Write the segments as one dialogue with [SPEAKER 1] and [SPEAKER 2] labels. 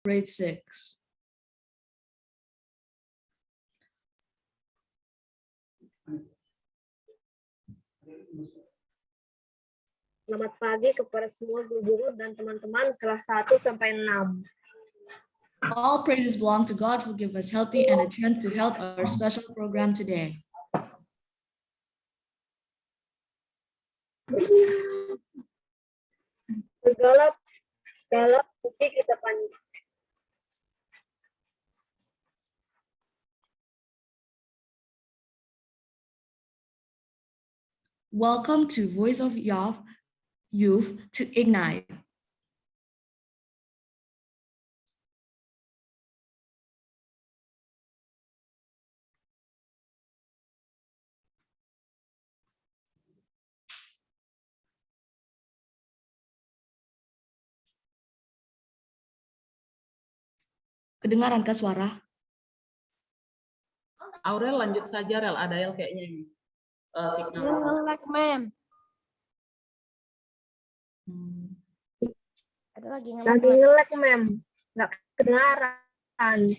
[SPEAKER 1] grade 6.
[SPEAKER 2] Selamat pagi kepada semua guru-guru dan teman-teman kelas 1 sampai 6.
[SPEAKER 1] All praises belong to God who gave us healthy and a chance to help our special program today.
[SPEAKER 2] Segala puji kita panjat.
[SPEAKER 1] Welcome to Voice of Youth to Ignite. Kedengaran suara?
[SPEAKER 3] Aurel lanjut saja, Rel. Ada El kayaknya ini. Signal.
[SPEAKER 2] Ngelek, mem.
[SPEAKER 4] Ada lagi
[SPEAKER 2] Ngelek, mem. Nggak kedengaran.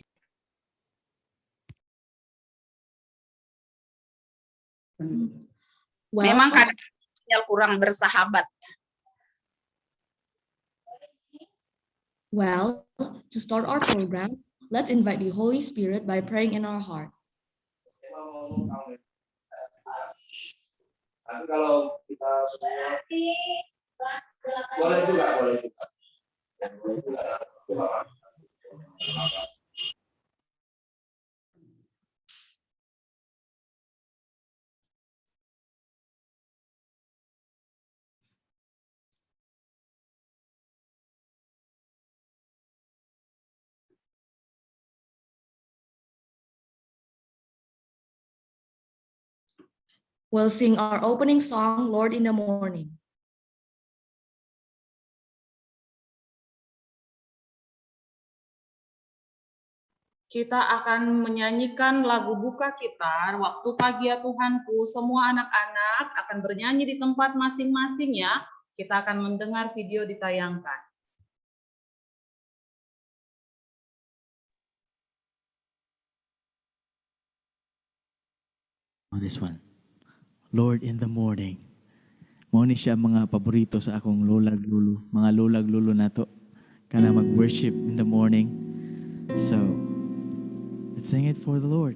[SPEAKER 5] Memang kadang sinyal kurang bersahabat.
[SPEAKER 1] Well, to start our program, let's invite the Holy Spirit by praying in our heart.
[SPEAKER 6] Tapi kalau kita semua boleh juga.
[SPEAKER 1] We'll sing our opening song, Lord in the Morning.
[SPEAKER 3] Kita akan menyanyikan lagu buka kita, Waktu Pagi Ya Tuhanku. Semua anak-anak akan bernyanyi di tempat masing-masing ya. Kita akan mendengar video ditayangkan.
[SPEAKER 7] This one. Lord in the morning. Mao ni siya mga paborito sa akong lulag-lulo. Mga lulag-lulo nato. Kana mag-worship in the morning. So, let's sing it for the Lord.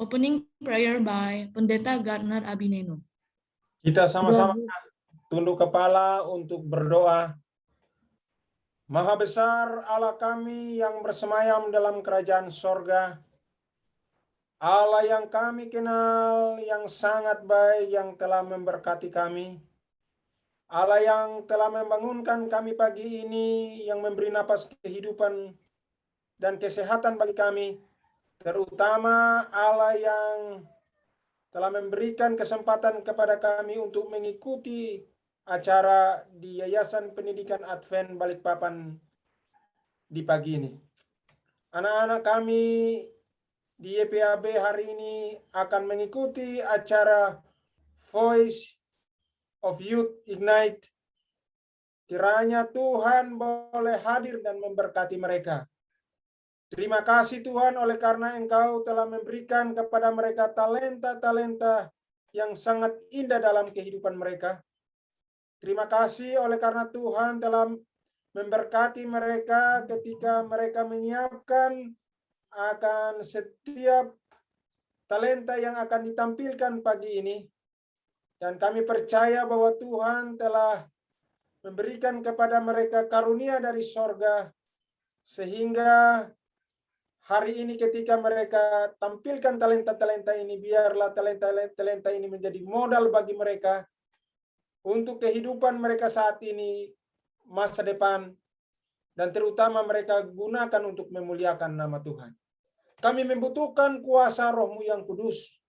[SPEAKER 1] Opening prayer by Pendeta Gardner Abineno.
[SPEAKER 6] Kita sama-sama tunduk kepala untuk berdoa. Maha besar Allah kami yang bersemayam dalam kerajaan sorga, Allah yang kami kenal, yang sangat baik, yang telah memberkati kami, Allah yang telah membangunkan kami pagi ini, yang memberi napas kehidupan dan kesehatan bagi kami, terutama Allah yang telah memberikan kesempatan kepada kami untuk mengikuti acara di Yayasan Pendidikan Advent Balikpapan di pagi ini. Anak-anak kami di YPAB hari ini akan mengikuti acara Voice of Youth Ignite. Kiranya Tuhan boleh hadir dan memberkati mereka. Terima kasih Tuhan oleh karena Engkau telah memberikan kepada mereka talenta-talenta yang sangat indah dalam kehidupan mereka. Terima kasih oleh karena Tuhan telah memberkati mereka ketika mereka menyiapkan akan setiap talenta yang akan ditampilkan pagi ini. Dan kami percaya bahwa Tuhan telah memberikan kepada mereka karunia dari sorga, sehingga hari ini ketika mereka tampilkan talenta-talenta ini, biarlah talenta-talenta ini menjadi modal bagi mereka untuk kehidupan mereka saat ini, masa depan, dan terutama mereka gunakan untuk memuliakan nama Tuhan. Kami membutuhkan kuasa Roh-Mu yang kudus,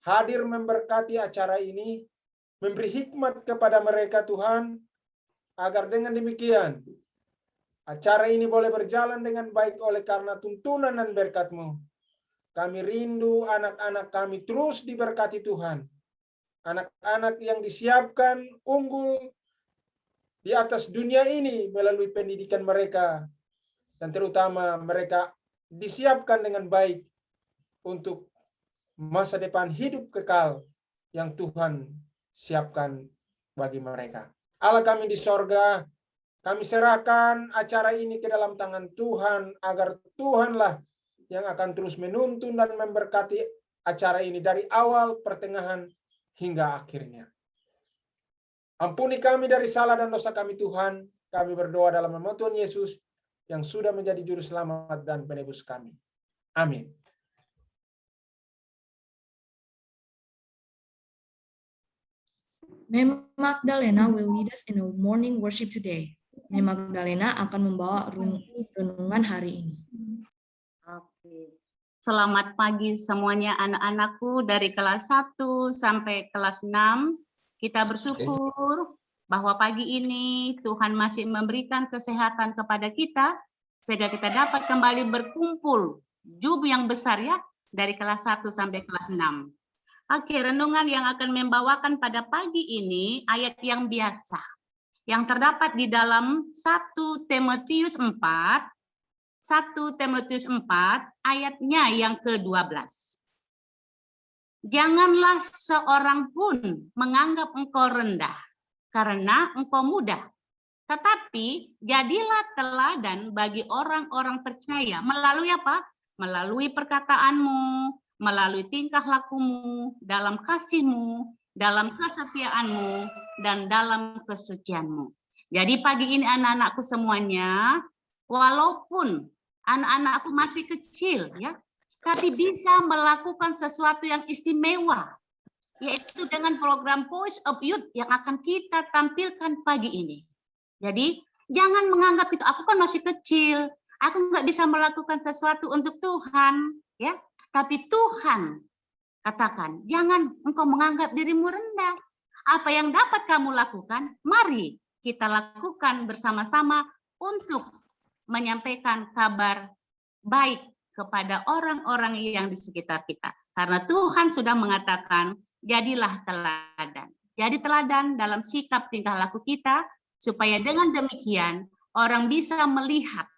[SPEAKER 6] hadir memberkati acara ini, memberi hikmat kepada mereka Tuhan, agar dengan demikian, acara ini boleh berjalan dengan baik oleh karena tuntunan dan berkat-Mu. Kami rindu anak-anak kami terus diberkati Tuhan. Anak-anak yang disiapkan unggul di atas dunia ini melalui pendidikan mereka. Dan terutama mereka disiapkan dengan baik untuk masa depan hidup kekal yang Tuhan siapkan bagi mereka. Allah kami di sorga, kami serahkan acara ini ke dalam tangan Tuhan, agar Tuhanlah yang akan terus menuntun dan memberkati acara ini dari awal, pertengahan, hingga akhirnya. Ampuni kami dari salah dan dosa kami Tuhan. Kami berdoa dalam nama Tuhan Yesus yang sudah menjadi juru selamat dan penebus kami. Amin.
[SPEAKER 1] Mary Magdalena will lead us in a morning worship today. Mary Magdalena akan membawa renungan hari ini.
[SPEAKER 5] Oke. Selamat pagi semuanya anak-anakku dari kelas 1 sampai kelas 6. Kita bersyukur bahwa pagi ini Tuhan masih memberikan kesehatan kepada kita sehingga kita dapat kembali berkumpul jub yang besar ya dari kelas 1 sampai kelas 6. Oke, renungan yang akan membawakan pada pagi ini ayat yang biasa yang terdapat di dalam 1 Timotius 4 ayatnya yang ke-12. Janganlah seorang pun menganggap engkau rendah karena engkau muda, tetapi jadilah teladan bagi orang-orang percaya melalui apa? Melalui perkataanmu, melalui tingkah lakumu, dalam kasihmu, dalam kesetiaanmu, dan dalam kesucianmu. Jadi pagi ini anak-anakku semuanya, walaupun anak-anakku masih kecil ya, tapi bisa melakukan sesuatu yang istimewa, yaitu dengan program Voice of Youth yang akan kita tampilkan pagi ini. Jadi jangan menganggap itu aku kan masih kecil, aku nggak bisa melakukan sesuatu untuk Tuhan, ya. Tapi Tuhan katakan, jangan engkau menganggap dirimu rendah. Apa yang dapat kamu lakukan, mari kita lakukan bersama-sama untuk menyampaikan kabar baik kepada orang-orang yang di sekitar kita. Karena Tuhan sudah mengatakan, jadilah teladan. Jadi teladan dalam sikap tingkah laku kita, supaya dengan demikian orang bisa melihat.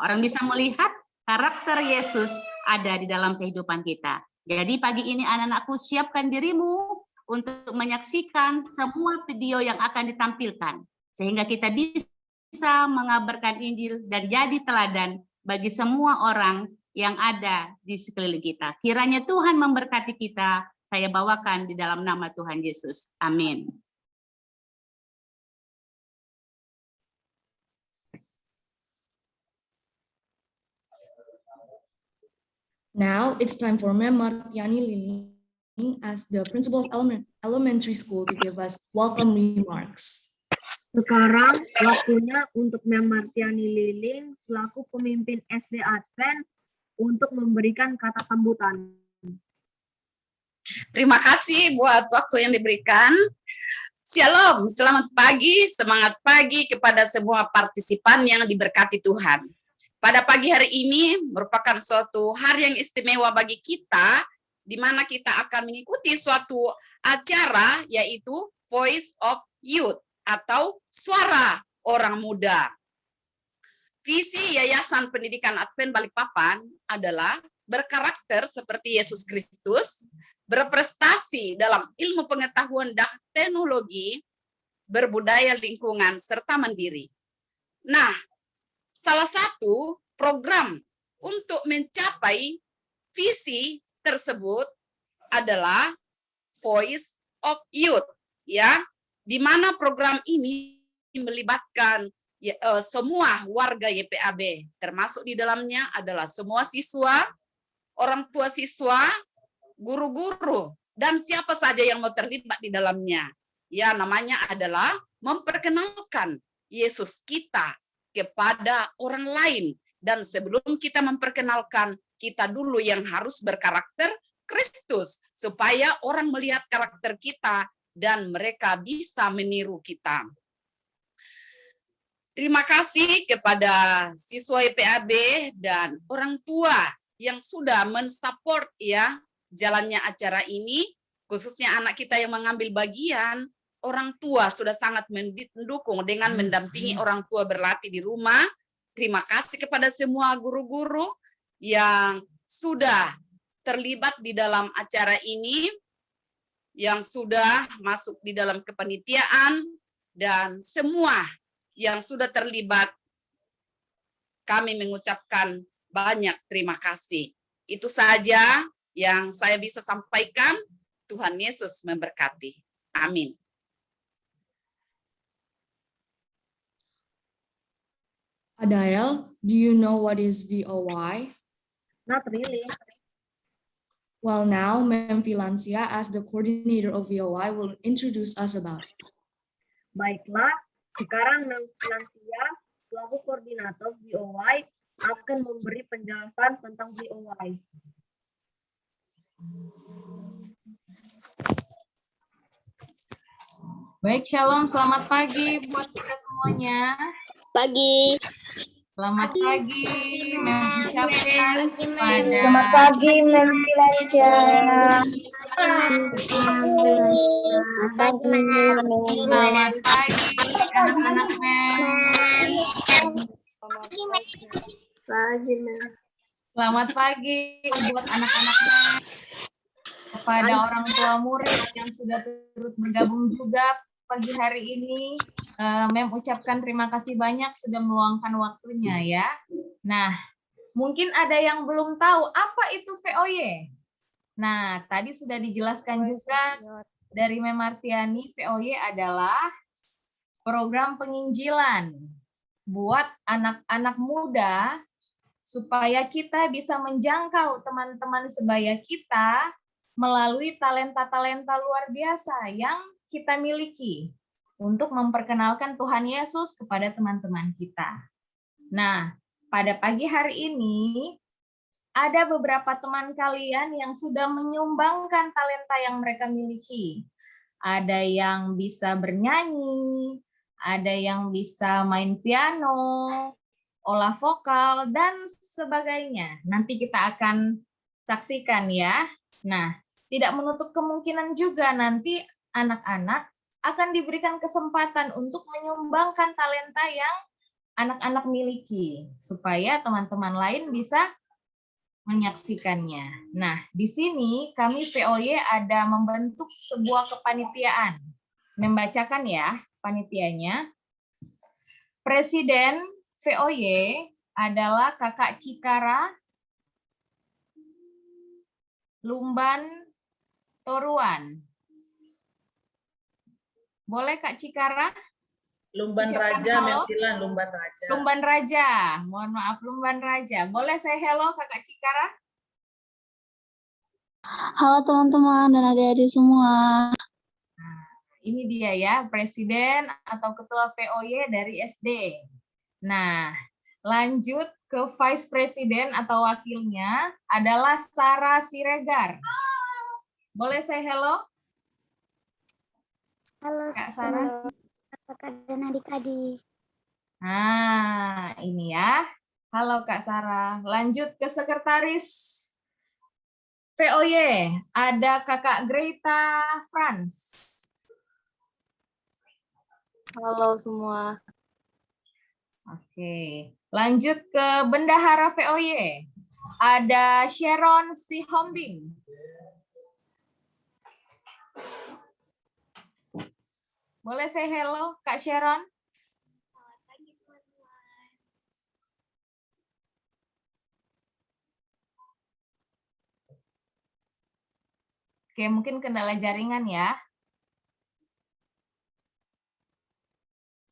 [SPEAKER 5] Orang bisa melihat karakter Yesus ada di dalam kehidupan kita. Jadi pagi ini anak-anakku siapkan dirimu untuk menyaksikan semua video yang akan ditampilkan. Sehingga kita bisa mengabarkan Injil dan jadi teladan bagi semua orang yang ada di sekeliling kita. Kiranya Tuhan memberkati kita. Saya bawakan di dalam nama Tuhan Yesus. Amin.
[SPEAKER 1] Now it's time for Ma'am Martiani Liling as the principal of elementary school to give us welcome remarks.
[SPEAKER 2] Sekarang waktunya untuk Ma'am Martiani Liling selaku pemimpin SD Advent untuk memberikan kata sambutan.
[SPEAKER 4] Terima kasih buat waktu yang diberikan. Shalom, selamat pagi, semangat pagi kepada semua partisipan yang diberkati Tuhan. Pada pagi hari ini merupakan suatu hari yang istimewa bagi kita, di mana kita akan mengikuti suatu acara yaitu Voice of Youth atau Suara Orang Muda. Visi Yayasan Pendidikan Advent Balikpapan adalah berkarakter seperti Yesus Kristus, berprestasi dalam ilmu pengetahuan dan teknologi, berbudaya lingkungan, serta mandiri. Nah, salah satu program untuk mencapai visi tersebut adalah Voice of Youth, ya, di mana program ini melibatkan semua warga YPAB, termasuk di dalamnya adalah semua siswa, orang tua siswa, guru-guru, dan siapa saja yang mau terlibat di dalamnya. Ya, namanya adalah memperkenalkan Yesus kita kepada orang lain. Dan sebelum kita memperkenalkan, kita dulu yang harus berkarakter Kristus, supaya orang melihat karakter kita dan mereka bisa meniru kita. Terima kasih kepada siswa YPAB dan orang tua yang sudah mensupport ya jalannya acara ini, khususnya anak kita yang mengambil bagian. Orang tua sudah sangat mendukung dengan mendampingi orang tua berlatih di rumah. Terima kasih kepada semua guru-guru yang sudah terlibat di dalam acara ini, yang sudah masuk di dalam kepanitiaan, dan semua yang sudah terlibat. Kami mengucapkan banyak terima kasih. Itu saja yang saya bisa sampaikan. Tuhan Yesus memberkati. Amin.
[SPEAKER 1] Adael, do you know what is VOY?
[SPEAKER 2] Not really.
[SPEAKER 1] Well, now Ma'am Filancia, as the coordinator of VOY, will introduce us about it.
[SPEAKER 2] Baiklah, sekarang Ma'am Filancia selaku koordinator VOY akan memberi penjelasan tentang VOY.
[SPEAKER 8] Baik, Shalom, selamat pagi buat kita semuanya.
[SPEAKER 9] Pagi.
[SPEAKER 8] Selamat pagi, mengucapkan pada
[SPEAKER 9] Selamat pagi, Ma'am Filancia.
[SPEAKER 8] Selamat pagi anak-anak men. Selamat pagi buat anak-anak men. Kepada orang tua murid yang sudah terus bergabung juga pagi hari ini, Mem ucapkan terima kasih banyak sudah meluangkan waktunya ya. Nah, mungkin ada yang belum tahu apa itu VOY. Nah, tadi sudah dijelaskan juga dari Mem Martiani, VOY adalah program penginjilan buat anak-anak muda supaya kita bisa menjangkau teman-teman sebaya kita melalui talenta-talenta luar biasa yang kita miliki untuk memperkenalkan Tuhan Yesus kepada teman-teman kita. Nah, pada pagi hari ini ada beberapa teman kalian yang sudah menyumbangkan talenta yang mereka miliki. Ada yang bisa bernyanyi, ada yang bisa main piano, olah vokal, dan sebagainya. Nanti kita akan saksikan ya. Nah, tidak menutup kemungkinan juga nanti anak-anak akan diberikan kesempatan untuk menyumbangkan talenta yang anak-anak miliki, supaya teman-teman lain bisa menyaksikannya. Nah, di sini kami VOY ada membentuk sebuah kepanitiaan. Membacakan ya panitianya. Presiden VOY adalah Kakak Cikara Lumban Toruan. Boleh Kak Cikara?
[SPEAKER 3] Lumban
[SPEAKER 8] Ucapkan
[SPEAKER 3] Raja,
[SPEAKER 8] halo.
[SPEAKER 3] Mempilan, Lumban Raja.
[SPEAKER 8] Lumban Raja. Mohon maaf, Lumban Raja. Boleh saya hello Kakak Cikara?
[SPEAKER 9] Halo teman-teman dan adik-adik semua.
[SPEAKER 8] Ini dia ya, Presiden atau Ketua VOY dari SD. Nah, lanjut ke Vice President atau wakilnya adalah Sarah Siregar. Boleh saya hello?
[SPEAKER 9] Halo
[SPEAKER 8] Kak Sarah.
[SPEAKER 9] kakak dan adik-adik.
[SPEAKER 8] Nah, ini ya. Halo Kak Sarah. Lanjut ke Sekretaris VOY. Ada Kakak Greta Franz.
[SPEAKER 9] Halo semua.
[SPEAKER 8] Oke. Lanjut ke Bendahara VOY. Ada Sharon Sihombing. Boleh saya hello Kak Sharon? Oke, mungkin kendala jaringan ya.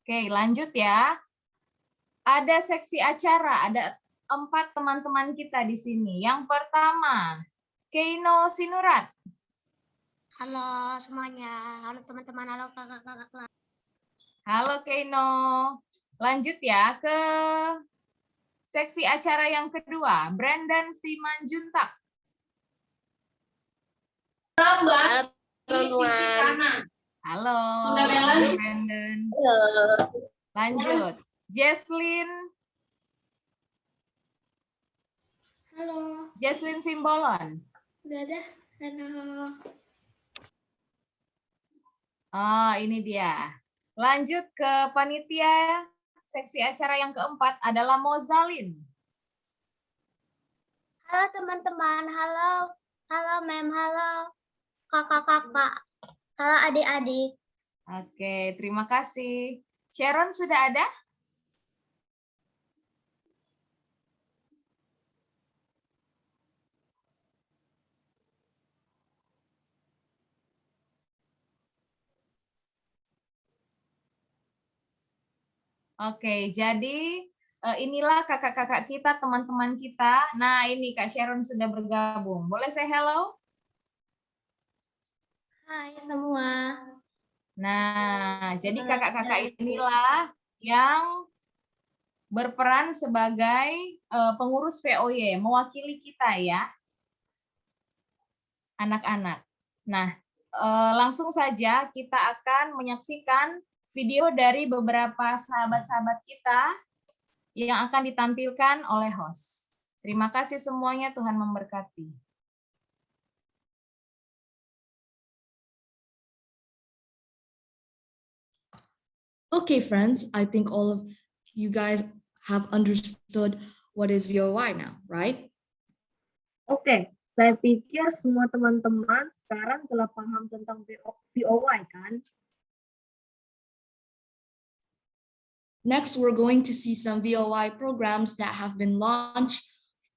[SPEAKER 8] Oke, lanjut ya. Ada seksi acara, ada 4 teman-teman kita di sini. Yang pertama, Keino Sinurat.
[SPEAKER 9] Halo semuanya. Halo teman-teman. Halo kakak-kakak.
[SPEAKER 8] Halo Keino. Lanjut ya ke seksi acara yang kedua, Brandon Simanjuntak.
[SPEAKER 9] Halo teman-teman.
[SPEAKER 8] Halo, Brandon.
[SPEAKER 9] Halo.
[SPEAKER 8] Lanjut, Jesslyn.
[SPEAKER 9] Halo.
[SPEAKER 8] Jesslyn Simbolon.
[SPEAKER 9] Udah ada. Halo.
[SPEAKER 8] Oh, ini dia. Lanjut ke panitia seksi acara yang keempat adalah Mozalin.
[SPEAKER 9] Halo teman-teman. Halo. Halo Mem. Halo kakak-kakak. Halo adik-adik.
[SPEAKER 8] Oke, terima kasih. Sharon sudah ada? Oke, jadi inilah kakak-kakak kita, teman-teman kita. Nah, ini Kak Sharon sudah bergabung. Boleh saya hello?
[SPEAKER 9] Hai semua.
[SPEAKER 8] Nah, jadi kakak-kakak inilah yang berperan sebagai pengurus VOY, mewakili kita ya, anak-anak. Nah, langsung saja kita akan menyaksikan video dari beberapa sahabat-sahabat kita yang akan ditampilkan oleh host. Terima kasih semuanya, Tuhan memberkati.
[SPEAKER 1] Okay, friends, I think all of you guys have understood what is VOY now, right?
[SPEAKER 2] Oke, saya pikir semua teman-teman sekarang telah paham tentang VOY kan?
[SPEAKER 1] Next, we're going to see some VOY programs that have been launched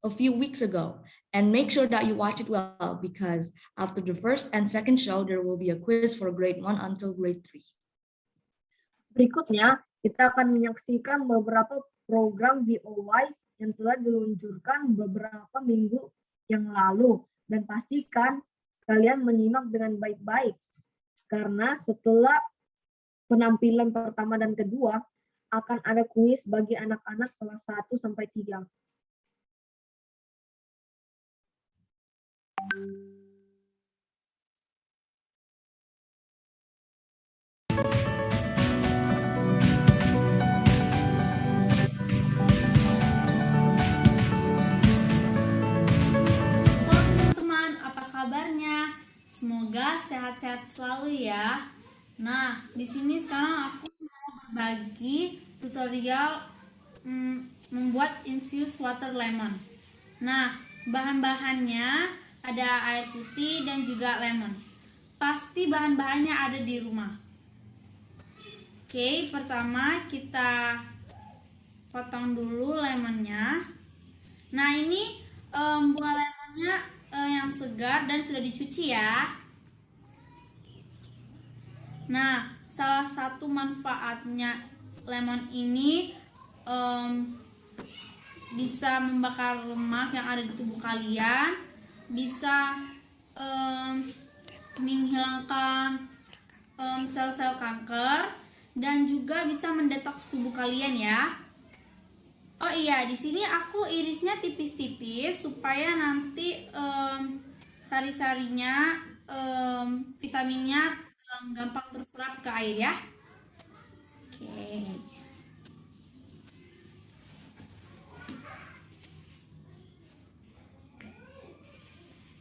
[SPEAKER 1] a few weeks ago. And make sure that you watch it well, because after the first and second show, there will be a quiz for grade 1 until grade 3.
[SPEAKER 2] Berikutnya, kita akan menyaksikan beberapa program VOY yang telah diluncurkan beberapa minggu yang lalu. Dan pastikan kalian menyimak dengan baik-baik. Karena setelah penampilan pertama dan kedua, akan ada kuis bagi anak-anak kelas 1 sampai 3.
[SPEAKER 10] Teman-teman, apa kabarnya? Semoga sehat-sehat selalu ya. Nah, di sini sekarang aku mau berbagi tutorial membuat infused water lemon. Nah, bahan-bahannya ada air putih dan juga lemon. Pasti bahan-bahannya ada di rumah. Oke, pertama kita potong dulu lemonnya. Nah, ini buah lemonnya yang segar dan sudah dicuci ya. Nah, salah satu manfaatnya lemon ini bisa membakar lemak yang ada di tubuh kalian, bisa menghilangkan sel-sel kanker, dan juga bisa mendetoks tubuh kalian ya. Oh iya, di sini aku irisnya tipis-tipis supaya nanti sari-sarinya, vitaminnya gampang terserap ke air ya. Oke.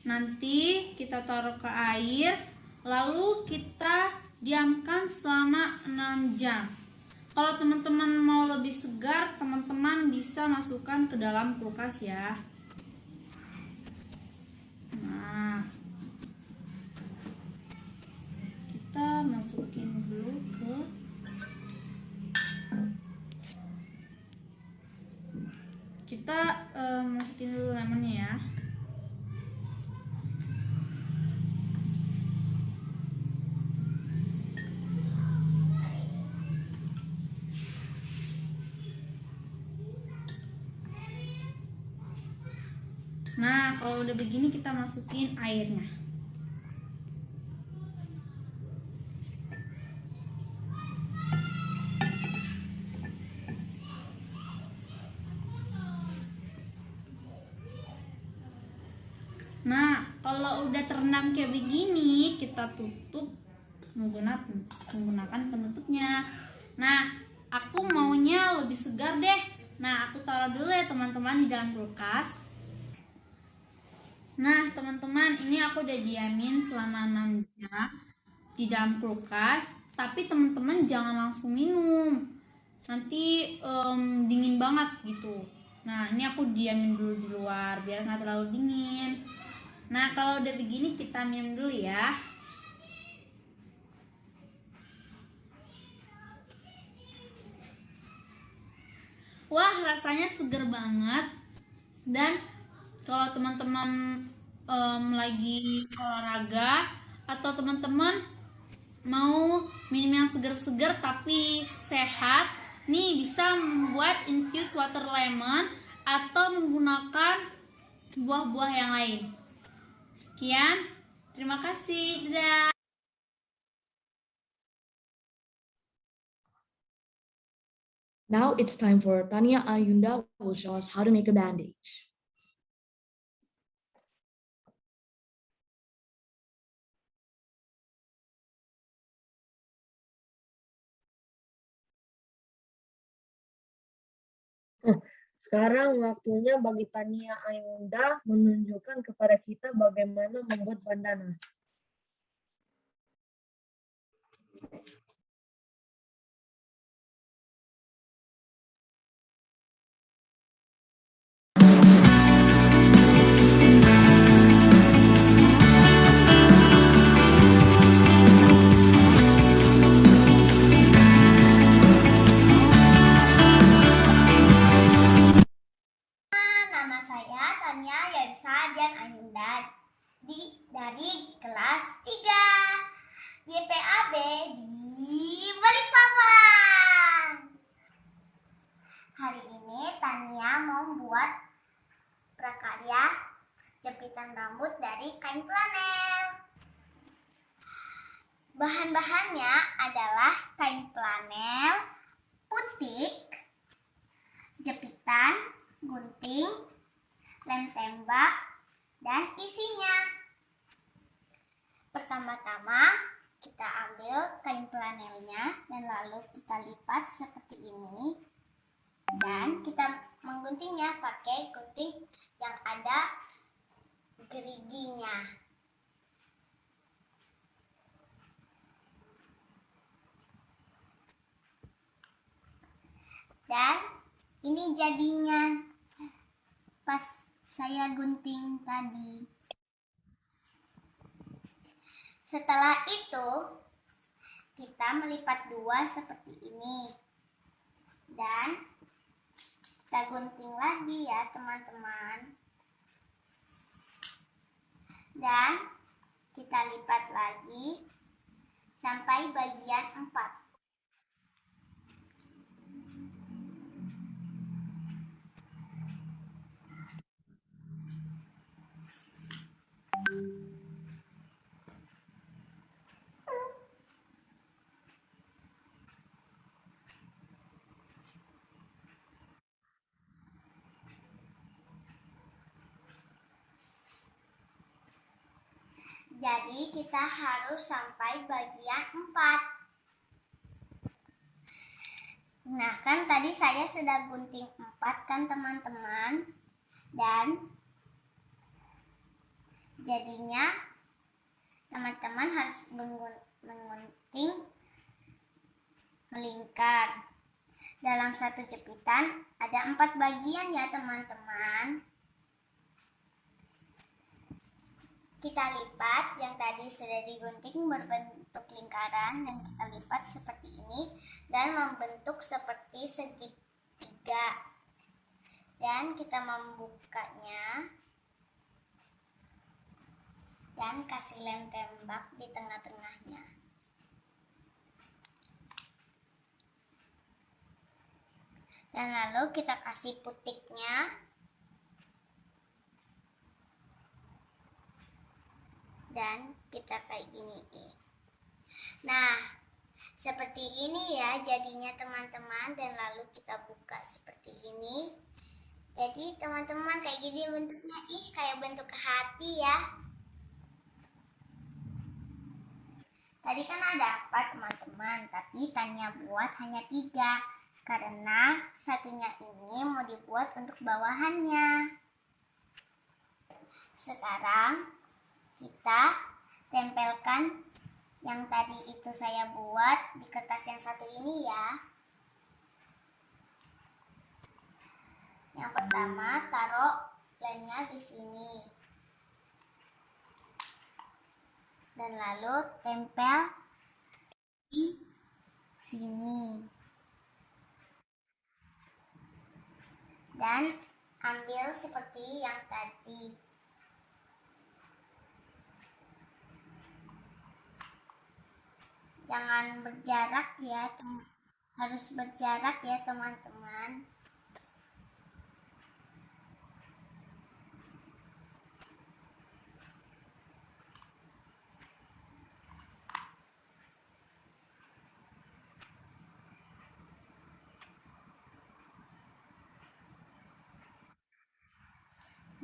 [SPEAKER 10] Nanti kita taruh ke air, lalu kita diamkan selama 6 jam. Kalau teman-teman mau lebih segar, teman-teman bisa masukkan ke dalam kulkas ya. Nah, kita masukin dulu ke masukin dulu lemonnya ya. Nah, kalau udah begini kita masukin airnya. Nah, kalau udah terendam kayak begini, kita tutup menggunakan penutupnya. Nah, aku maunya lebih segar deh. Nah, aku taruh dulu ya teman-teman di dalam kulkas. Nah, teman-teman, ini aku udah diamin selama 6 jam di dalam kulkas. Tapi teman-teman jangan langsung minum. Nanti dingin banget gitu. Nah, ini aku diamin dulu di luar biar nggak terlalu dingin. Nah, kalau udah begini kita minum dulu ya. Wah, rasanya seger banget. Dan kalau teman-teman lagi olahraga atau teman-teman mau minum yang seger-seger tapi sehat, nih bisa membuat infused water lemon atau menggunakan buah-buah yang lain. Sekian, terima kasih. Dadah.
[SPEAKER 1] Now it's time for Tania Ayunda who will show us how to make a bandage.
[SPEAKER 2] Sekarang waktunya bagi Tania Ayunda menunjukkan kepada kita bagaimana membuat bandana.
[SPEAKER 9] Nama saya Tania Yarisa Dian Ayunda dari kelas 3 YPAB di Balikpapan. Hari ini Tania mau membuat prakarya jepitan rambut dari kain flanel. Bahan-bahannya adalah kain flanel, putik, jepitan, gunting, lem tembak, dan isinya. Pertama-tama kita ambil kain flanelnya dan lalu kita lipat seperti ini. Dan kita mengguntingnya pakai gunting yang ada geriginya. Dan ini jadinya pas saya gunting tadi. Setelah itu kita melipat dua seperti ini. Dan kita gunting lagi ya teman-teman. Dan kita lipat lagi sampai bagian 4. Jadi kita harus sampai bagian 4. Nah, kan tadi saya sudah gunting 4 kan teman-teman. Dan jadinya teman-teman harus menggunting melingkar. Dalam satu jepitan ada 4 bagian ya teman-teman. Kita lipat yang tadi sudah digunting berbentuk lingkaran dan kita lipat seperti ini dan membentuk seperti segitiga. Dan kita membukanya dan kasih lem tembak di tengah-tengahnya. Dan lalu kita kasih putiknya. Dan kita kayak gini. Nah, seperti ini ya jadinya teman-teman, dan lalu kita buka seperti ini. Jadi teman-teman kayak gini bentuknya, kayak bentuk hati ya. Tadi kan ada 4 teman-teman, tapi Tanya buat hanya 3 karena satunya ini mau dibuat untuk bawahannya. Sekarang kita tempelkan yang tadi itu saya buat di kertas yang satu ini ya. Yang pertama taruh lemnya di sini. Dan lalu tempel di sini. Dan ambil seperti yang tadi. Jangan berjarak ya, harus berjarak ya teman-teman.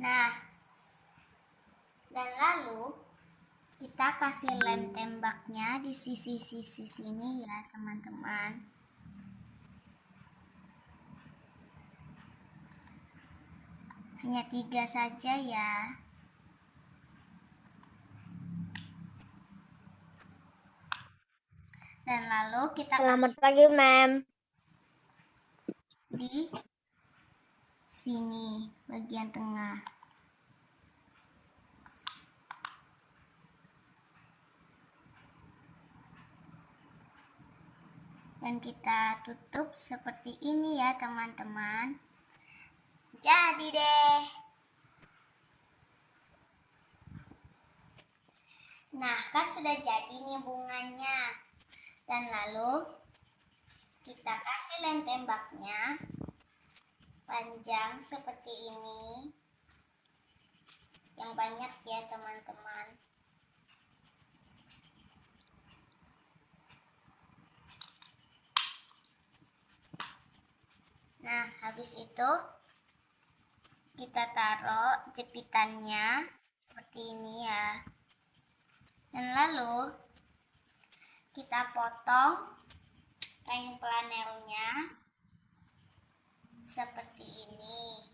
[SPEAKER 9] Nah, dan lalu kita kasih lem tembaknya di sisi-sisi sini ya teman-teman. Hanya 3 saja ya. Dan lalu kita
[SPEAKER 11] Selamat pagi, Ma'am.
[SPEAKER 9] Di sini bagian tengah. Dan kita tutup seperti ini ya teman-teman. Jadi deh. Nah, kan sudah jadi nih bunganya. Dan lalu kita kasih lem tembaknya panjang seperti ini. Yang banyak ya teman-teman. Nah, habis itu kita taruh jepitannya seperti ini ya. Dan lalu kita potong kain flanelnya seperti ini.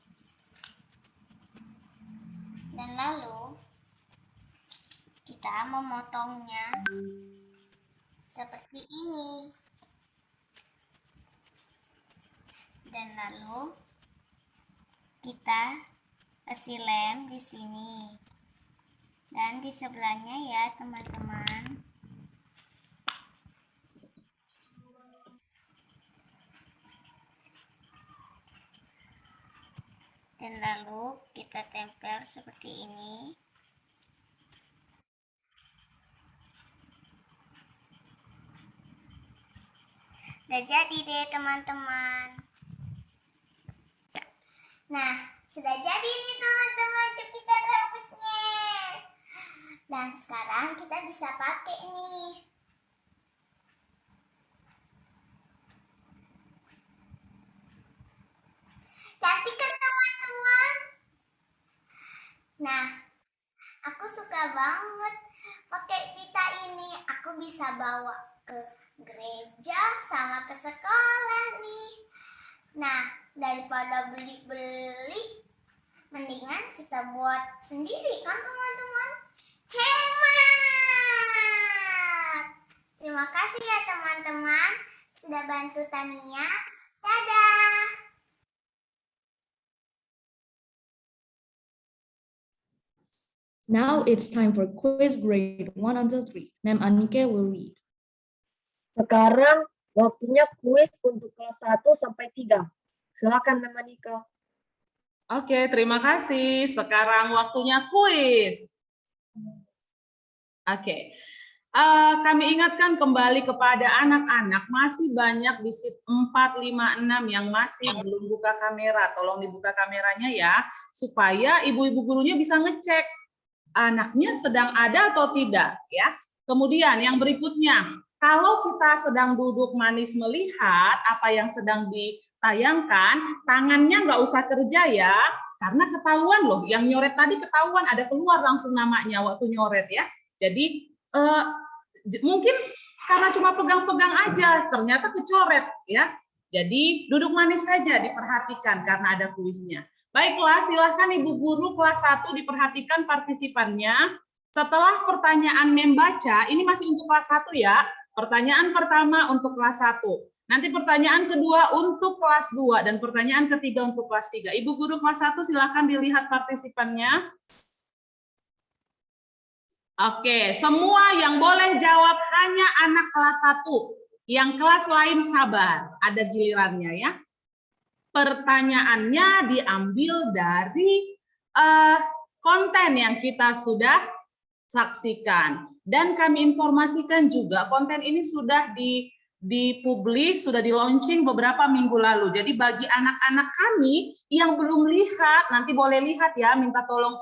[SPEAKER 9] Dan lalu kita memotongnya seperti ini. Dan lalu kita kasih lem di sini dan di sebelahnya ya teman-teman. Dan lalu kita tempel seperti ini. Sudah jadi deh teman-teman. Nah, sudah jadi nih teman-teman jepitan rambutnya. Dan sekarang kita bisa pakai nih. Cantik kan teman-teman? Nah, aku suka banget pakai pita ini. Aku bisa bawa ke gereja sama ke sekolah nih. Nah, daripada beli-beli, mendingan kita buat sendiri kan teman-teman? Hemat! Terima kasih ya teman-teman sudah bantu Tania. Dadah!
[SPEAKER 1] Now it's time for quiz grade 1 until 3. Ma'am Anike will lead.
[SPEAKER 2] Sekarang waktunya kuis untuk kelas 1 sampai 3. Silakan Ma'am Anika.
[SPEAKER 3] Oke, terima kasih. Sekarang waktunya kuis. Oke. Kami ingatkan kembali kepada anak-anak, masih banyak di seat 4, 5, 6 yang masih belum buka kamera. Tolong dibuka kameranya ya, supaya ibu-ibu gurunya bisa ngecek anaknya sedang ada atau tidak. Ya. Kemudian yang berikutnya, kalau kita sedang duduk manis melihat apa yang sedang ditayangkan, tangannya nggak usah kerja ya, karena ketahuan loh, yang nyoret tadi ketahuan, ada keluar langsung namanya waktu nyoret ya. Jadi mungkin karena cuma pegang-pegang aja, ternyata kecoret ya. Jadi duduk manis saja, diperhatikan karena ada kuisnya. Baiklah, silahkan Ibu Guru kelas 1 diperhatikan partisipannya. Setelah pertanyaan membaca, ini masih untuk kelas 1 ya. Pertanyaan pertama untuk kelas 1. Nanti pertanyaan kedua untuk kelas 2 dan pertanyaan ketiga untuk kelas 3. Ibu Guru kelas 1 silahkan dilihat partisipannya. Oke, semua yang boleh jawab hanya anak kelas 1. Yang kelas lain sabar, ada gilirannya ya. Pertanyaannya diambil dari konten yang kita sudah saksikan. Dan kami informasikan juga konten ini sudah dipublish, sudah di-launching beberapa minggu lalu. Jadi bagi anak-anak kami yang belum lihat, nanti boleh lihat ya, minta tolong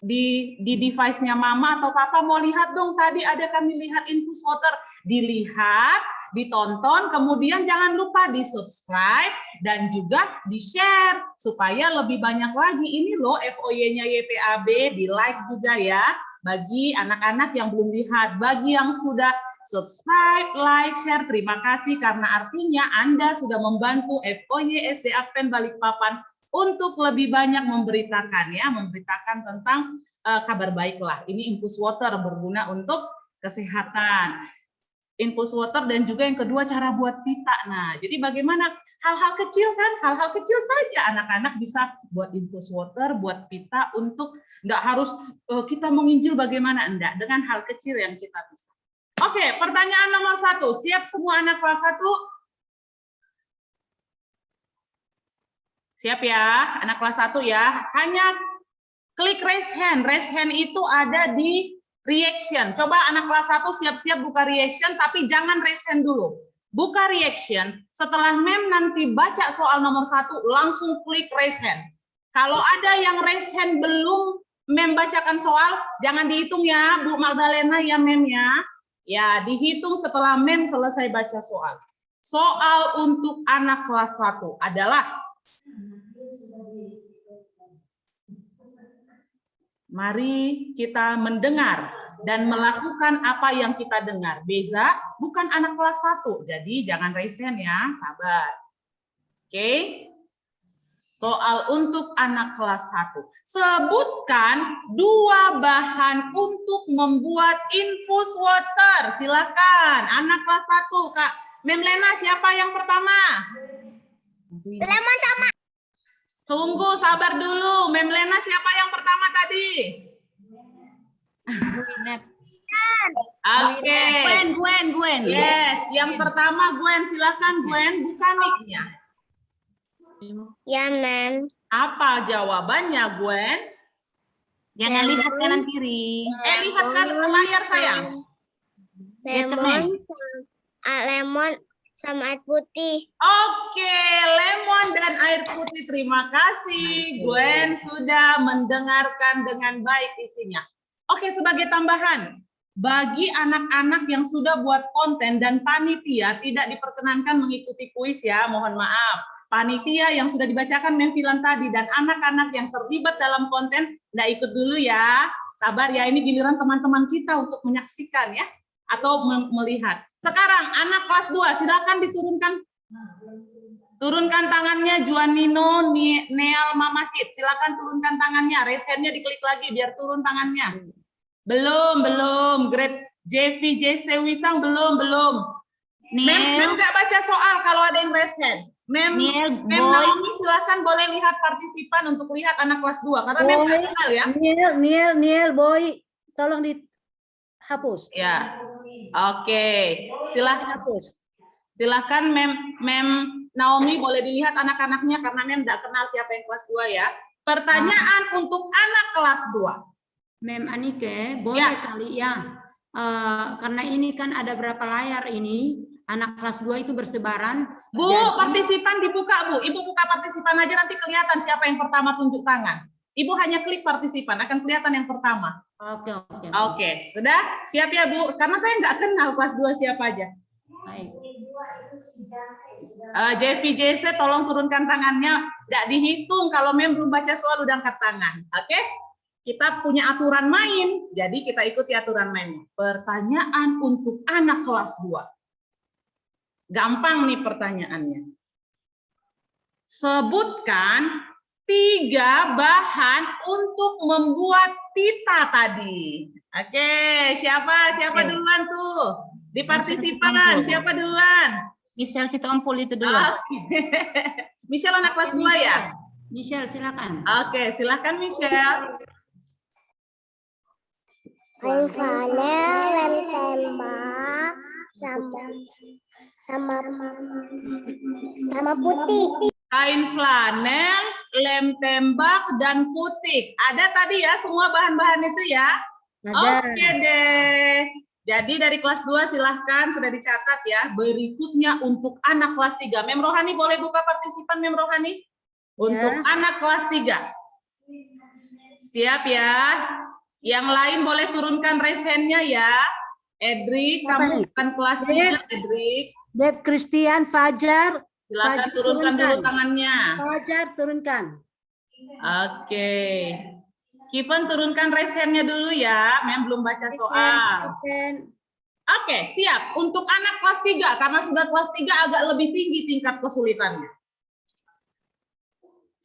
[SPEAKER 3] di device-nya mama atau papa, mau lihat dong, tadi ada kami lihat infus water, dilihat, ditonton, kemudian jangan lupa di-subscribe dan juga di-share supaya lebih banyak lagi. Ini loh FOY-nya YPAB, di-like juga ya bagi anak-anak yang belum lihat. Bagi yang sudah subscribe, like, share, terima kasih karena artinya Anda sudah membantu FOY SD Advent Balikpapan untuk lebih banyak memberitakan ya, memberitakan tentang kabar baiklah. Ini infus water berguna untuk kesehatan. Infus water dan juga yang kedua cara buat pita. Nah, jadi bagaimana hal-hal kecil kan? Hal-hal kecil saja anak-anak bisa buat infus water, buat pita untuk nggak harus kita menginjil bagaimana, enggak, dengan hal kecil yang kita bisa. Oke, pertanyaan nomor 1. Siap semua anak kelas 1? Siap ya, anak kelas 1 ya. Hanya klik raise hand. Raise hand itu ada di reaction. Coba anak kelas 1 siap-siap buka reaction, tapi jangan raise hand dulu. Buka reaction, setelah mem nanti baca soal nomor 1, langsung klik raise hand. Kalau ada yang raise hand belum mem bacakan soal, jangan dihitung ya, Bu Magdalena ya mem ya. Ya, dihitung setelah mem selesai baca soal. Soal untuk anak kelas 1 adalah, mari kita mendengar dan melakukan apa yang kita dengar. Beza bukan anak kelas 1, jadi jangan raise hand ya, sabar. Oke. Soal untuk anak kelas 1. Sebutkan 2 bahan untuk membuat infus water. Silakan, anak kelas 1. Kak Mem Lena, siapa yang pertama?
[SPEAKER 9] Lemon sama.
[SPEAKER 3] Tunggu, sabar dulu. Mem Lena, siapa yang pertama tadi? Oke.
[SPEAKER 5] Gwen.
[SPEAKER 3] Yes, yang pertama Gwen. Silakan Gwen, buka mic-nya.
[SPEAKER 9] Ya, Mem.
[SPEAKER 3] Apa jawabannya, Gwen?
[SPEAKER 5] Jangan lihat kanan kiri.
[SPEAKER 3] Lihat ke layar sayang.
[SPEAKER 9] Lemon sama air putih.
[SPEAKER 3] Oke, lemon dan air putih. Terima kasih. Gwen sudah mendengarkan dengan baik isinya. Oke, sebagai tambahan, bagi anak-anak yang sudah buat konten dan panitia tidak diperkenankan mengikuti kuis ya, mohon maaf. Panitia yang sudah dibacakan Memfilan tadi dan anak-anak yang terlibat dalam konten, nggak ikut dulu ya. Sabar ya, ini giliran teman-teman kita untuk menyaksikan ya, atau melihat. Sekarang anak kelas 2, silakan diturunkan. Turunkan tangannya Juanino, Neal, Mamakit. Silakan turunkan tangannya. Raise hand-nya diklik lagi biar turun tangannya. Belum. Grade JV, JC, Wisang belum. Mem nggak baca soal kalau ada yang raise hand. Mem Naomi silakan boleh lihat partisipan untuk lihat anak kelas 2 karena Mem nggak kenal ya.
[SPEAKER 11] Niel, Boy, tolong dihapus.
[SPEAKER 3] Ya. Oke, silahkan Mem Naomi boleh dilihat anak-anaknya karena Mem tidak kenal siapa yang kelas 2 ya. Pertanyaan untuk anak kelas 2.
[SPEAKER 11] Mem Anike, boleh kali ya, karena ini kan ada berapa layar ini, anak kelas 2 itu bersebaran.
[SPEAKER 3] Bu, partisipan dibuka Bu, Ibu buka partisipan aja nanti kelihatan siapa yang pertama tunjuk tangan. Ibu hanya klik partisipan, akan kelihatan yang pertama. Oke, sudah siap ya Bu? Karena saya nggak kenal kelas 2 siapa aja.
[SPEAKER 11] Baik.
[SPEAKER 3] JVJC tolong turunkan tangannya. Nggak dihitung kalau Mem belum baca soal udah angkat tangan. Oke? Kita punya aturan main, jadi kita ikuti aturan main. Pertanyaan untuk anak kelas 2. Gampang nih pertanyaannya. Sebutkan 3 bahan untuk membuat pita tadi. Oke, siapa duluan tuh? Di partisipan, siapa duluan?
[SPEAKER 5] Michelle Sitompul itu duluan.
[SPEAKER 3] Michelle anak kelas 2 ya?
[SPEAKER 11] Michelle, silakan.
[SPEAKER 3] Oke, silakan Michelle.
[SPEAKER 9] Kain flanel, lem tembak, sama putih.
[SPEAKER 3] Kain flanel, lem tembak, dan putih. Ada tadi ya semua bahan-bahan itu ya? Oke deh. Jadi dari kelas 2 silahkan sudah dicatat ya. Berikutnya untuk anak kelas 3. Mem Rohani boleh buka partisipan Mem Rohani? Untuk anak kelas 3. Siap ya? Yang lain boleh turunkan raise hand-nya ya. Edric, kamu bukan kelas 3, Edric.
[SPEAKER 11] Deb Christian, Fajar.
[SPEAKER 3] Silakan turunkan dulu tangannya.
[SPEAKER 11] Fajar, turunkan.
[SPEAKER 3] Oke. Kifan turunkan raise hand-nya dulu ya. Mem belum baca soal. Oke, siap. Untuk anak kelas 3, karena sudah kelas 3 agak lebih tinggi tingkat kesulitannya.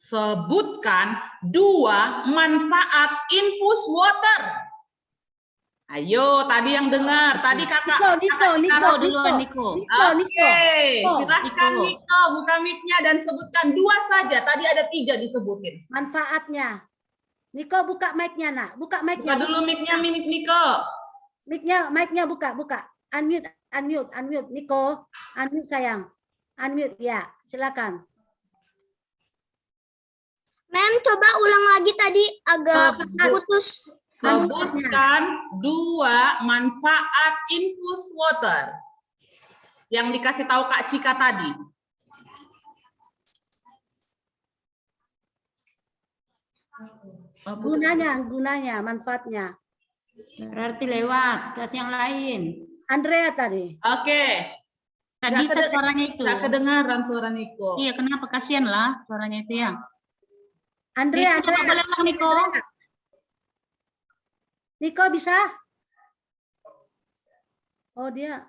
[SPEAKER 3] Sebutkan 2 manfaat infus water. Ayo, tadi yang dengar. Tadi kakak.
[SPEAKER 5] Niko.
[SPEAKER 3] Oke, silahkan Niko buka mic-nya dan sebutkan 2 saja. Tadi ada 3 disebutin.
[SPEAKER 11] Manfaatnya. Niko buka mic-nya nak. Buka mic-nya.
[SPEAKER 3] Buka dulu mic-nya Niko.
[SPEAKER 11] Mic-nya buka. Unmute Niko. Unmute sayang. Unmute ya, silakan.
[SPEAKER 9] Mem, coba ulang lagi tadi agak putus.
[SPEAKER 3] Sebutkan 2 manfaat infus water yang dikasih tahu Kak Cika tadi.
[SPEAKER 11] Gunanya, manfaatnya. Berarti lewat, kasih yang lain. Andrea tadi.
[SPEAKER 3] Oke.
[SPEAKER 5] Tadi bisa suaranya itu.
[SPEAKER 3] Gak kedengaran suara Niko.
[SPEAKER 5] Iya, kenapa? Kasihan lah suaranya itu ya.
[SPEAKER 11] Andrea,
[SPEAKER 5] coba boleh dong Niko.
[SPEAKER 11] Niko bisa? Oh dia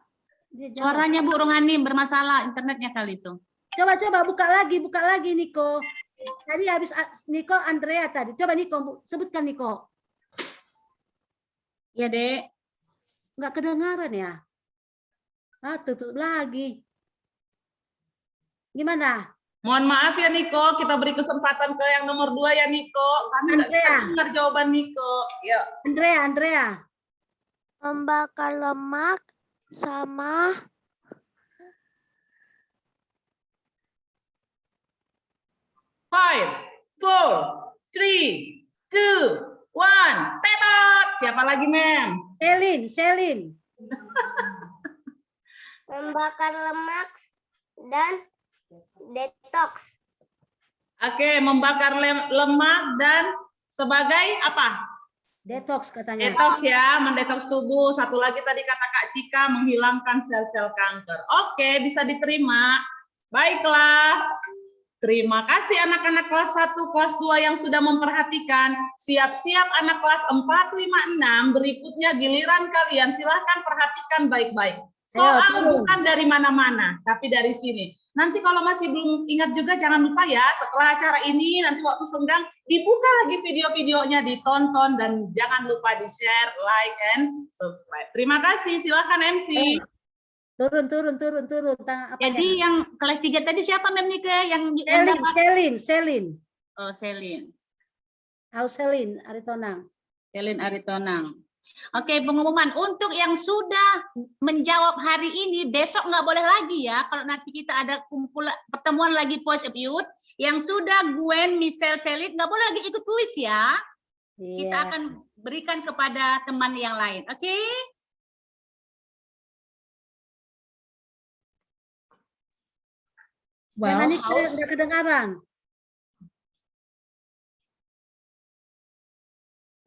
[SPEAKER 5] suaranya Bu Rohani bermasalah internetnya kali itu.
[SPEAKER 11] Coba buka lagi Niko. Tadi habis Niko Andrea tadi. Coba Niko sebutkan Niko.
[SPEAKER 5] Iya, Dek.
[SPEAKER 11] Enggak kedengaran ya? Tutup lagi. Gimana?
[SPEAKER 3] Mohon maaf ya Niko, kita beri kesempatan ke yang nomor 2 ya Niko. Kami nggak bisa dengar jawaban Niko. Yuk.
[SPEAKER 11] Andrea.
[SPEAKER 9] Membakar lemak sama
[SPEAKER 3] Five, 4, 3, 2, 1. Tetot. Siapa lagi, Mem?
[SPEAKER 11] Selin.
[SPEAKER 9] membakar lemak dan detox.
[SPEAKER 3] Oke, membakar lemak dan sebagai apa?
[SPEAKER 11] Detox katanya.
[SPEAKER 3] Detox ya, mendetoks tubuh. Satu lagi tadi kata Kak Cika, menghilangkan sel-sel kanker. Oke, bisa diterima. Baiklah. Terima kasih anak-anak kelas 1, kelas 2 yang sudah memperhatikan. Siap-siap anak kelas 4, 5, 6. Berikutnya giliran kalian. Silahkan perhatikan baik-baik. Soal bukan dari mana-mana, tapi dari sini. Nanti kalau masih belum ingat juga jangan lupa ya, setelah acara ini nanti waktu senggang dibuka lagi video-videonya, ditonton, dan jangan lupa di-share, like, and subscribe. Terima kasih. Silahkan MC.
[SPEAKER 11] Turun.
[SPEAKER 5] Jadi yang kelas 3 tadi siapa Mem Nike yang dapat?
[SPEAKER 11] Selin.
[SPEAKER 5] Oh, Selin.
[SPEAKER 11] Selin Aritonang.
[SPEAKER 5] Selin Aritonang. Oke, pengumuman untuk yang sudah menjawab hari ini, besok nggak boleh lagi ya. Kalau nanti kita ada pertemuan lagi Voice of Youth, yang sudah Gwen, Michelle, Selin nggak boleh lagi ikut kuis ya. Kita akan berikan kepada teman yang lain. Oke?
[SPEAKER 1] Well,
[SPEAKER 11] nggak kedengaran.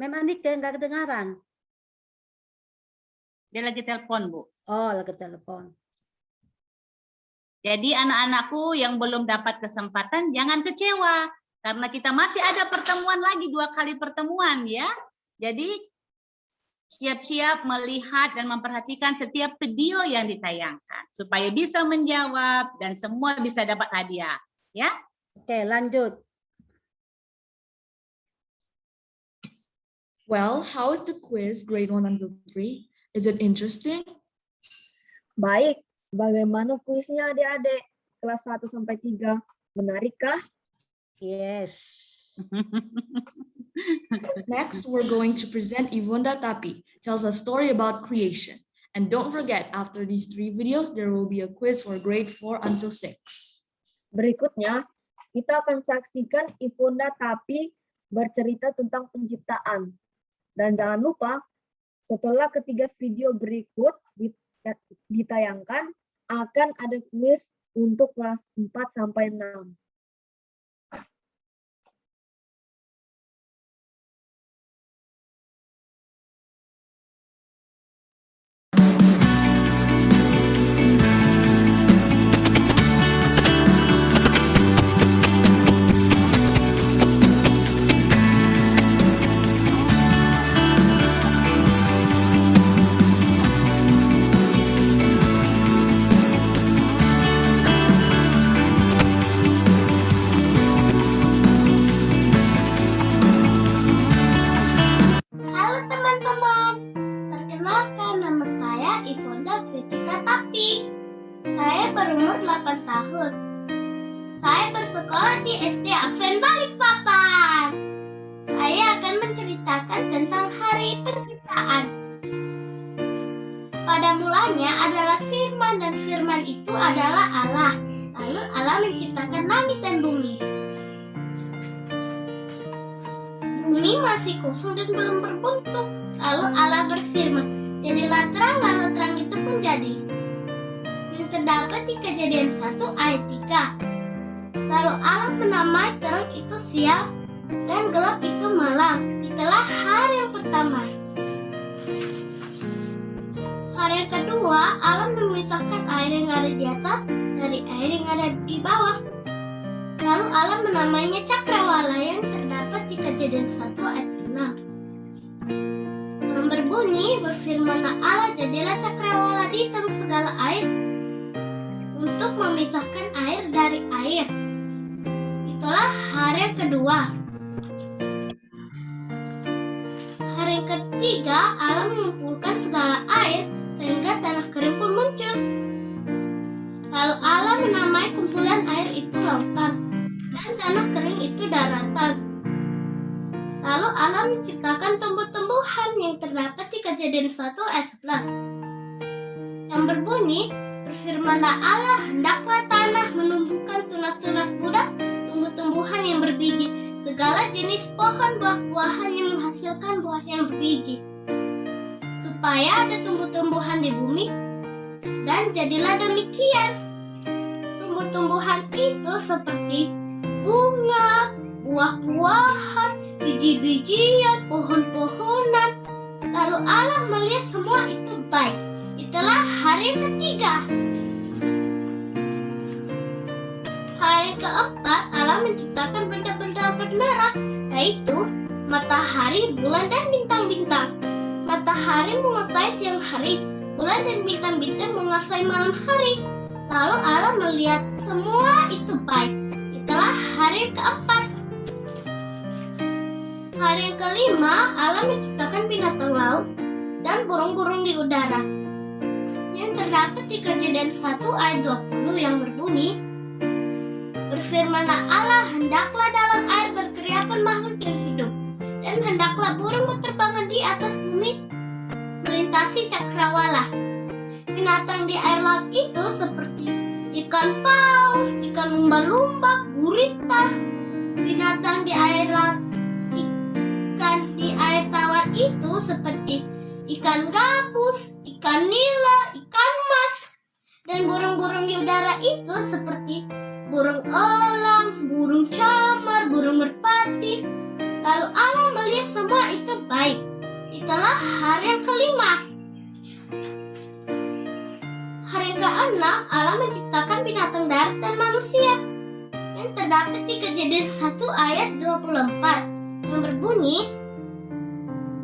[SPEAKER 11] Mem Andike nggak kedengaran.
[SPEAKER 5] Dia lagi telepon, Bu.
[SPEAKER 11] Oh, lagi telepon.
[SPEAKER 5] Jadi anak-anakku yang belum dapat kesempatan, jangan kecewa. Karena kita masih ada pertemuan lagi, 2 kali pertemuan ya. Jadi siap-siap melihat dan memperhatikan setiap video yang ditayangkan. Supaya bisa menjawab dan semua bisa dapat hadiah. Ya.
[SPEAKER 11] Oke, lanjut.
[SPEAKER 1] Well, how is the quiz grade 1 until 3? Is it interesting?
[SPEAKER 2] Baik, bagaimana kuisnya adik-adik kelas 1 sampai 3? Menarikkah?
[SPEAKER 11] Yes.
[SPEAKER 1] Next, we're going to present Ivonda Tapi, tells a story about creation. And don't forget, after these 3 videos, there will be a quiz for grade 4 until 6.
[SPEAKER 2] Berikutnya, kita akan saksikan Ivonda Tapi bercerita tentang penciptaan. Dan jangan lupa, setelah ketiga video berikut ditayangkan, akan ada kuis untuk kelas 4 sampai 6.
[SPEAKER 9] Halo teman-teman, perkenalkan nama saya Ivonda Fitika Tapi. Saya berumur 8 tahun. Saya bersekolah di SD Advent Balikpapan. Saya akan menceritakan tentang hari penciptaan. Pada mulanya adalah firman dan firman itu adalah Allah. Lalu Allah menciptakan langit dan bumi. Bumi masih kosong dan belum berbentuk. Lalu Allah berfirman, jadilah terang, lalu terang itu pun jadi. Yang terdapat di Kejadian 1 ayat 3. Lalu Allah menamai terang itu siang dan gelap itu malam. Itulah hari yang pertama. Hari yang kedua, Allah memisahkan air yang ada di atas dari air yang ada di bawah. Lalu Allah menamainya cakrawala yang terdapat di Kejadian 1 ayat 6. Yang berbunyi, berfirmanlah Allah, jadilah cakrawala di tengah segala air untuk memisahkan air dari air. Itulah hari yang kedua. Hari yang ketiga, Allah mengumpulkan segala air sehingga tanah kering pun muncul. Lalu Allah menamai kumpulan air itu lautan dan tanah kering itu daratan. Lalu Allah menciptakan tumbuh-tumbuhan yang terdapat di Kejadian 1 ayat 11. Yang berbunyi, berfirmanlah Allah, hendaklah tanah menumbuhkan tunas-tunas budak, tumbuh-tumbuhan yang berbiji, segala jenis pohon buah-buahan yang menghasilkan buah yang berbiji, supaya ada tumbuh-tumbuhan di bumi, dan jadilah demikian. tumbuhan itu seperti bunga, buah-buahan, biji-bijian, pohon-pohonan. Lalu Allah melihat semua itu baik. Itulah hari yang ketiga. Hari yang keempat, Allah menciptakan benda-benda bermerah, yaitu matahari, bulan, dan bintang-bintang. Matahari menguasai siang hari, bulan dan bintang-bintang menguasai malam hari. Lalu Allah melihat semua itu baik. Itulah hari yang keempat. Hari yang kelima, Allah menciptakan binatang laut dan burung-burung di udara. Yang terdapat di Kejadian 1 ayat 20 yang berbunyi, berfirmanlah Allah, hendaklah dalam air berkeriapan makhluk yang hidup, dan hendaklah burung berterbangan di atas bumi, melintasi cakrawala. Binatang di air laut itu seperti ikan paus, ikan lumba-lumba, gurita. Binatang di air laut, ikan di air tawar itu seperti ikan gabus, ikan nila, ikan mas. Dan burung-burung di udara itu seperti burung elang, burung camar, burung merpati. Lalu Allah melihat semua itu baik. Itulah hari yang kelima. Hari yang keenam, Allah menciptakan binatang darat dan manusia. Yang terdapat di Kejadian 1 ayat 24 yang berbunyi,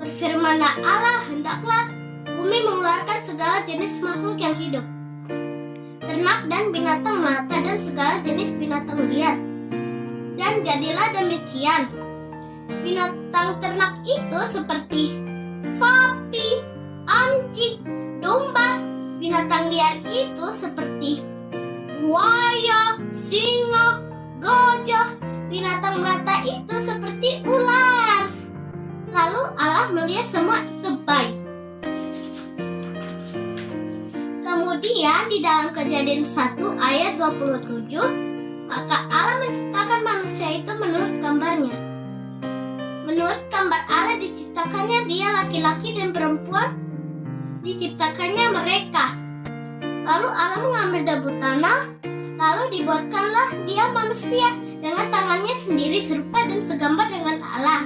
[SPEAKER 9] berfirmanlah Allah, hendaklah bumi mengeluarkan segala jenis makhluk yang hidup, ternak dan binatang melata dan segala jenis binatang liar. Dan jadilah demikian. Binatang ternak itu seperti sapi, anjing, domba. Binatang liar itu seperti buaya, singa, gajah. Binatang melata itu seperti ular. Lalu Allah melihat semua itu baik. Kemudian di dalam Kejadian 1 ayat 27, maka Allah menciptakan manusia itu menurut gambarnya. Menurut gambar Allah diciptakannya dia laki-laki dan perempuan, diciptakannya mereka. Lalu Allah mengambil debu tanah, lalu dibuatkanlah dia manusia dengan tangannya sendiri serupa dan segambar dengan Allah.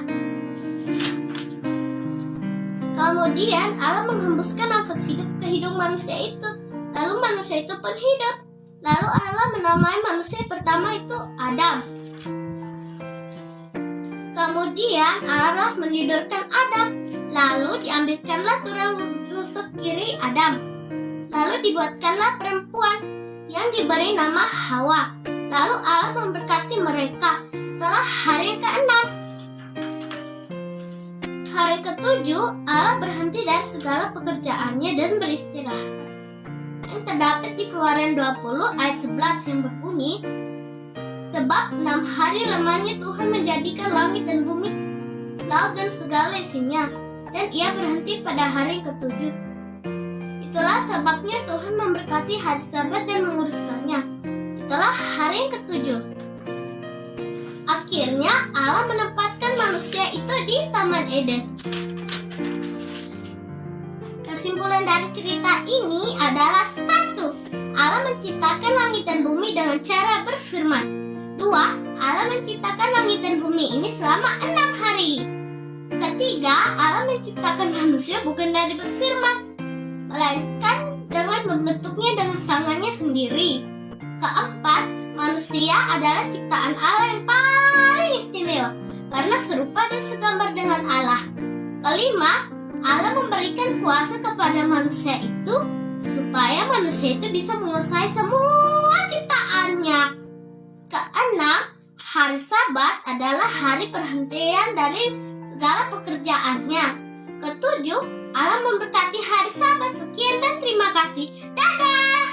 [SPEAKER 9] Kemudian Allah menghembuskan nafas hidup ke hidung manusia itu. Lalu manusia itu pun hidup. Lalu Allah menamai manusia pertama itu Adam. Kemudian Allah menidurkan Adam. Lalu diambilkanlah tulang rusuk kiri Adam. Lalu dibuatkanlah perempuan yang diberi nama Hawa. Lalu Allah memberkati mereka. Setelah hari yang keenam. Hari ketujuh, Allah berhenti dari segala pekerjaannya dan beristirahat. Yang terdapat di Keluaran 20 ayat 11 yang berbunyi, sebab 6 hari lamanya Tuhan menjadikan langit dan bumi, laut dan segala isinya, dan ia berhenti pada hari yang ketujuh. Itulah sebabnya Tuhan memberkati hari Sabat dan menguruskannya. Itulah hari yang ketujuh. Akhirnya Allah menempatkan manusia itu di Taman Eden. Kesimpulan dari cerita ini adalah 1. Allah menciptakan langit dan bumi dengan cara berfirman. 2. Allah menciptakan langit dan bumi ini selama 6 hari. Ketiga, Allah menciptakan manusia bukan dari berfirman, melainkan dengan membentuknya dengan tangannya sendiri. Keempat, manusia adalah ciptaan Allah yang paling istimewa karena serupa dan segambar dengan Allah. Kelima, Allah memberikan kuasa kepada manusia itu supaya manusia itu bisa menguasai semua ciptaannya. Keenam, hari Sabat adalah hari perhentian dari segala pekerjaannya. Ketujuh, Allah memberkati hari Sabat. Sekian dan terima kasih. Dadah!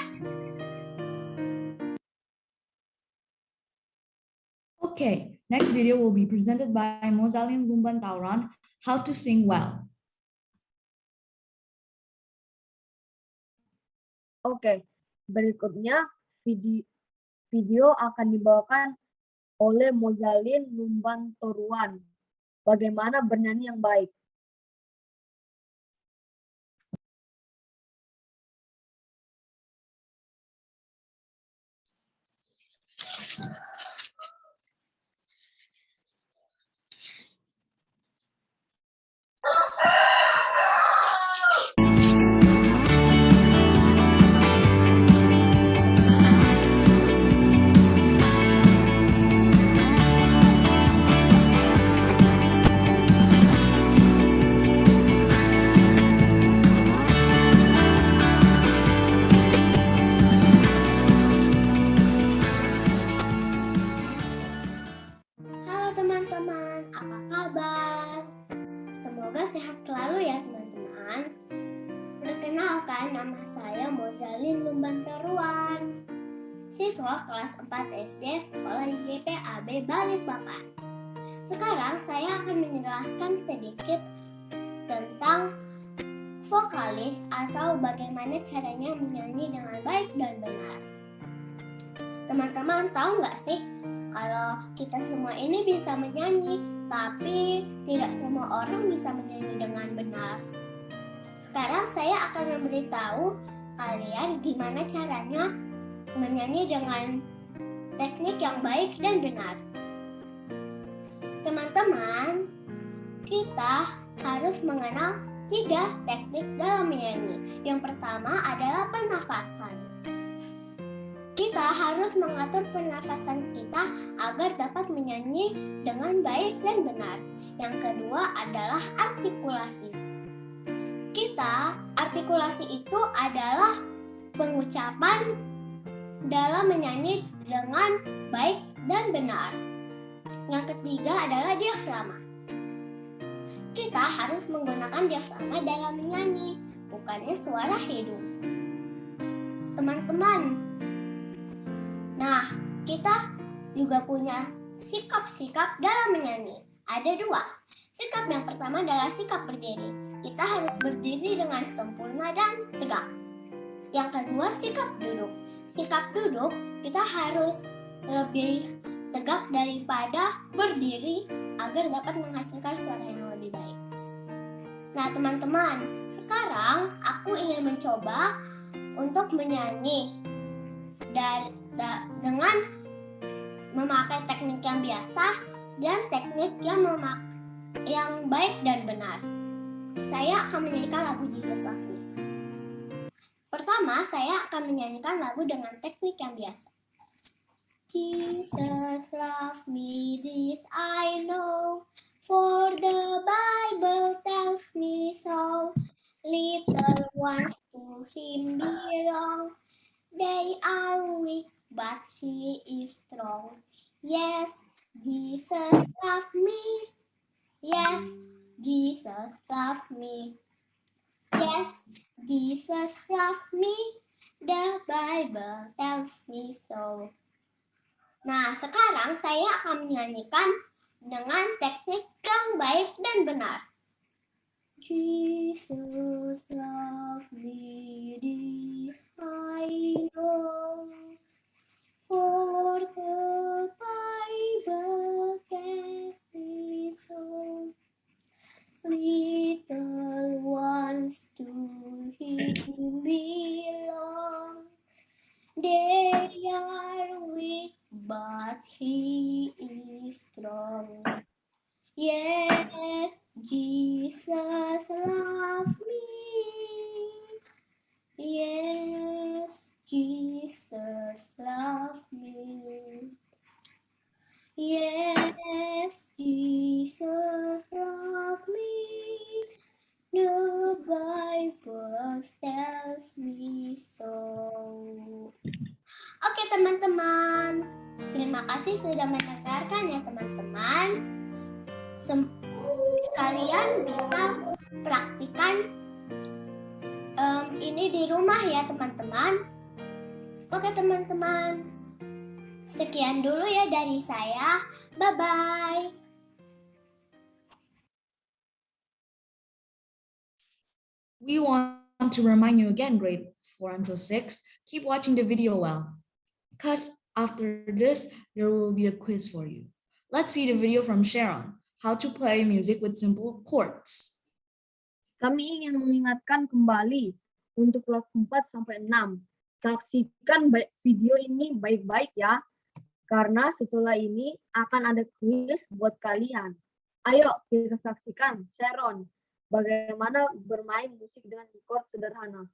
[SPEAKER 1] Okay, next video will be presented by Mozalin Lumban Tauran, How to Sing Well.
[SPEAKER 2] Oke, berikutnya video akan dibawakan oleh Mozalin Lumban Tauran. Bagaimana bernyanyi yang baik.
[SPEAKER 9] Halo teman-teman, apa kabar? Semoga sehat selalu ya teman-teman. Perkenalkan, nama saya Mozalin Lumbanteruan, siswa kelas 4 SD Sekolah YPAB Balikpapan. Sekarang saya akan menjelaskan sedikit tentang vokalis atau bagaimana caranya menyanyi dengan baik dan benar. Teman-teman tahu nggak sih kalau kita semua ini bisa menyanyi, tapi tidak semua orang bisa menyanyi dengan benar. Sekarang saya akan memberitahu kalian gimana caranya menyanyi dengan teknik yang baik dan benar. Teman-teman, kita harus mengenal 3 teknik dalam menyanyi. Yang pertama adalah pernafasan. Kita harus mengatur pernafasan kita agar dapat menyanyi dengan baik dan benar. Yang kedua adalah artikulasi. Artikulasi itu adalah pengucapan dalam menyanyi dengan baik dan benar. Yang ketiga adalah diafragma. Kita harus menggunakan diafragma dalam menyanyi, bukannya suara hidung. Teman-teman, nah, kita juga punya sikap-sikap dalam menyanyi. Ada 2. Sikap yang pertama adalah sikap berdiri. Kita harus berdiri dengan sempurna dan tegak. Yang kedua, sikap duduk. Sikap duduk, kita harus lebih tegak daripada berdiri agar dapat menghasilkan suara yang lebih baik. Nah, teman-teman, sekarang aku ingin mencoba untuk menyanyi dengan memakai teknik yang biasa dan teknik yang baik dan benar. Saya akan menyanyikan lagu Jesus Love Me. Pertama, saya akan menyanyikan lagu dengan teknik yang biasa. Jesus love me, this I know, for the Bible tells me so. Little ones to him belong, they are weak, but he is strong. Yes, Jesus loved me. Yes, Jesus loved me. Yes, Jesus loved me. The Bible tells me so. Nah, sekarang saya akan menyanyikan dengan teknik yang baik dan benar. Jesus loved me, this I know, for the Bible tells me so. Little ones to him belong, they are weak, but he is strong. Yes, Jesus loved me. Yes, Jesus loved me. Yes, Jesus loved me. The Bible tells me so. Oke teman-teman, terima kasih sudah mendengarkan ya teman-teman. Kalian bisa praktikan ini di rumah ya teman-teman. Oke teman-teman, sekian dulu ya dari saya. Bye-bye.
[SPEAKER 1] We want to remind you again, grade 4 until 6, keep watching the video well, because after this, there will be a quiz for you. Let's see the video from Sharon, how to play music with simple chords.
[SPEAKER 2] Kami ingin mengingatkan kembali untuk kelas 4 sampai 6. Saksikan video ini baik-baik ya. karena setelah ini akan ada kuis buat kalian. Ayo kita saksikan Sharon bagaimana bermain musik dengan chord sederhana.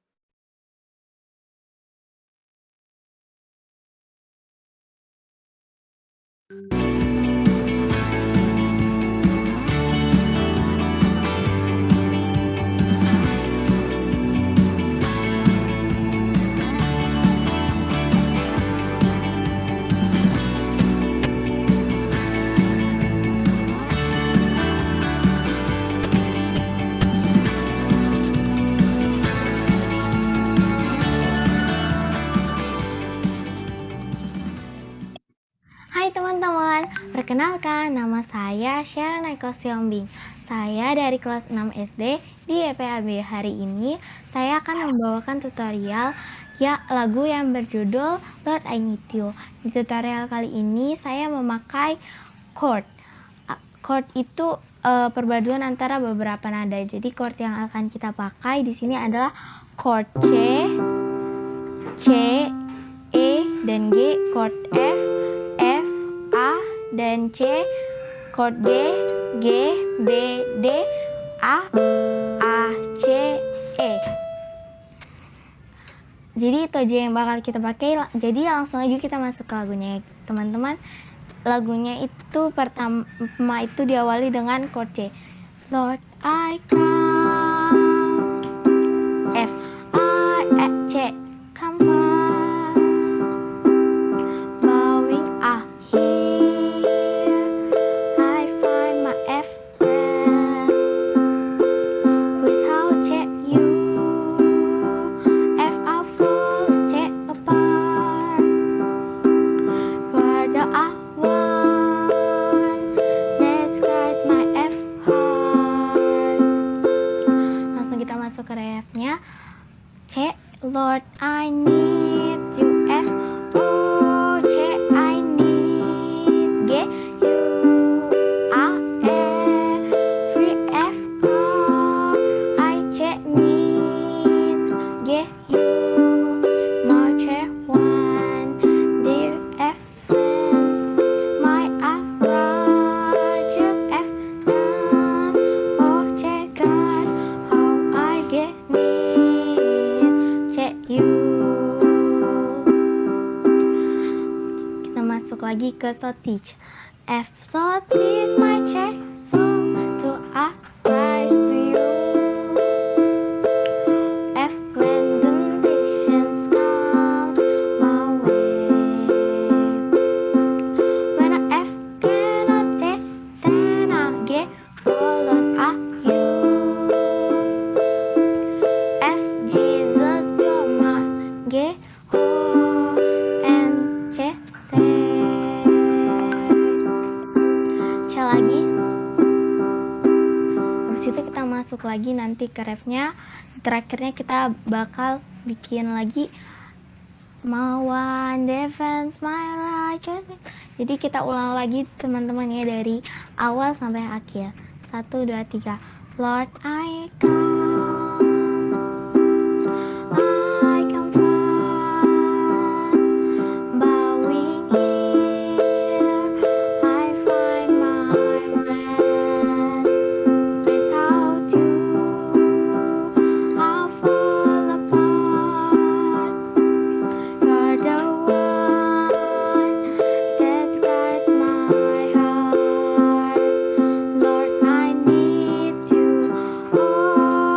[SPEAKER 12] Hai teman-teman, perkenalkan nama saya Sharon Eko Siombing. Saya dari kelas 6 SD di EPAB. Hari ini saya akan membawakan tutorial lagu yang berjudul Lord I Need You. Di tutorial kali ini saya memakai chord. Chord itu perpaduan antara beberapa nada. Jadi chord yang akan kita pakai di sini adalah chord C, E dan G, chord F, A dan C, chord G, B, D, A, C, E. Jadi itu aja yang bakal kita pakai. Jadi langsung aja kita masuk ke lagunya, teman-teman. Lagunya itu pertama itu diawali dengan chord C. Lord I come, F, I, E, C, come first, bowing I here, I find my F rest, without C you, F I fall, C apart, where the I want, that guides my F heart. Langsung kita masuk ke refnya. C, Lord I need you, F, O, C, I need, G, U, A, every F, O, I, C, need, G, U, my C, one, dear F, friends, my I, just F, does, O, C, God, how I get need, C, U. Kita masuk lagi ke so teach. F, so teach my check song to I rise to you. F, when temptations comes my way. When I F cannot take, then I get hold on I you. F, Jesus, you're my G, O, and C, stay. C lagi. Habis itu kita masuk lagi nanti ke refnya. Terakhirnya kita bakal bikin lagi my one defense, my righteousness. Jadi kita ulang lagi teman-teman ya dari awal sampai akhir. 1, 2, 3. Lord I come, I come fast, bowing here, I find my rest. Without you, I'll fall apart. You're the one that guides my heart. Lord, I need you. Oh,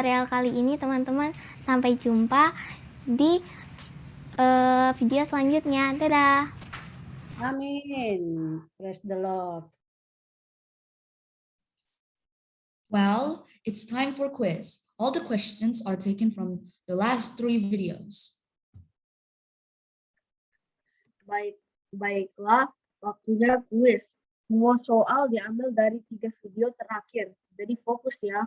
[SPEAKER 12] tutorial kali ini teman-teman. Sampai jumpa di video selanjutnya. Dadah.
[SPEAKER 11] Amin. Praise the Lord.
[SPEAKER 1] Well, it's time for quiz. All the questions are taken from the last 3 videos.
[SPEAKER 2] Baiklah, waktunya kuis. Semua soal diambil dari 3 video terakhir. Jadi fokus ya.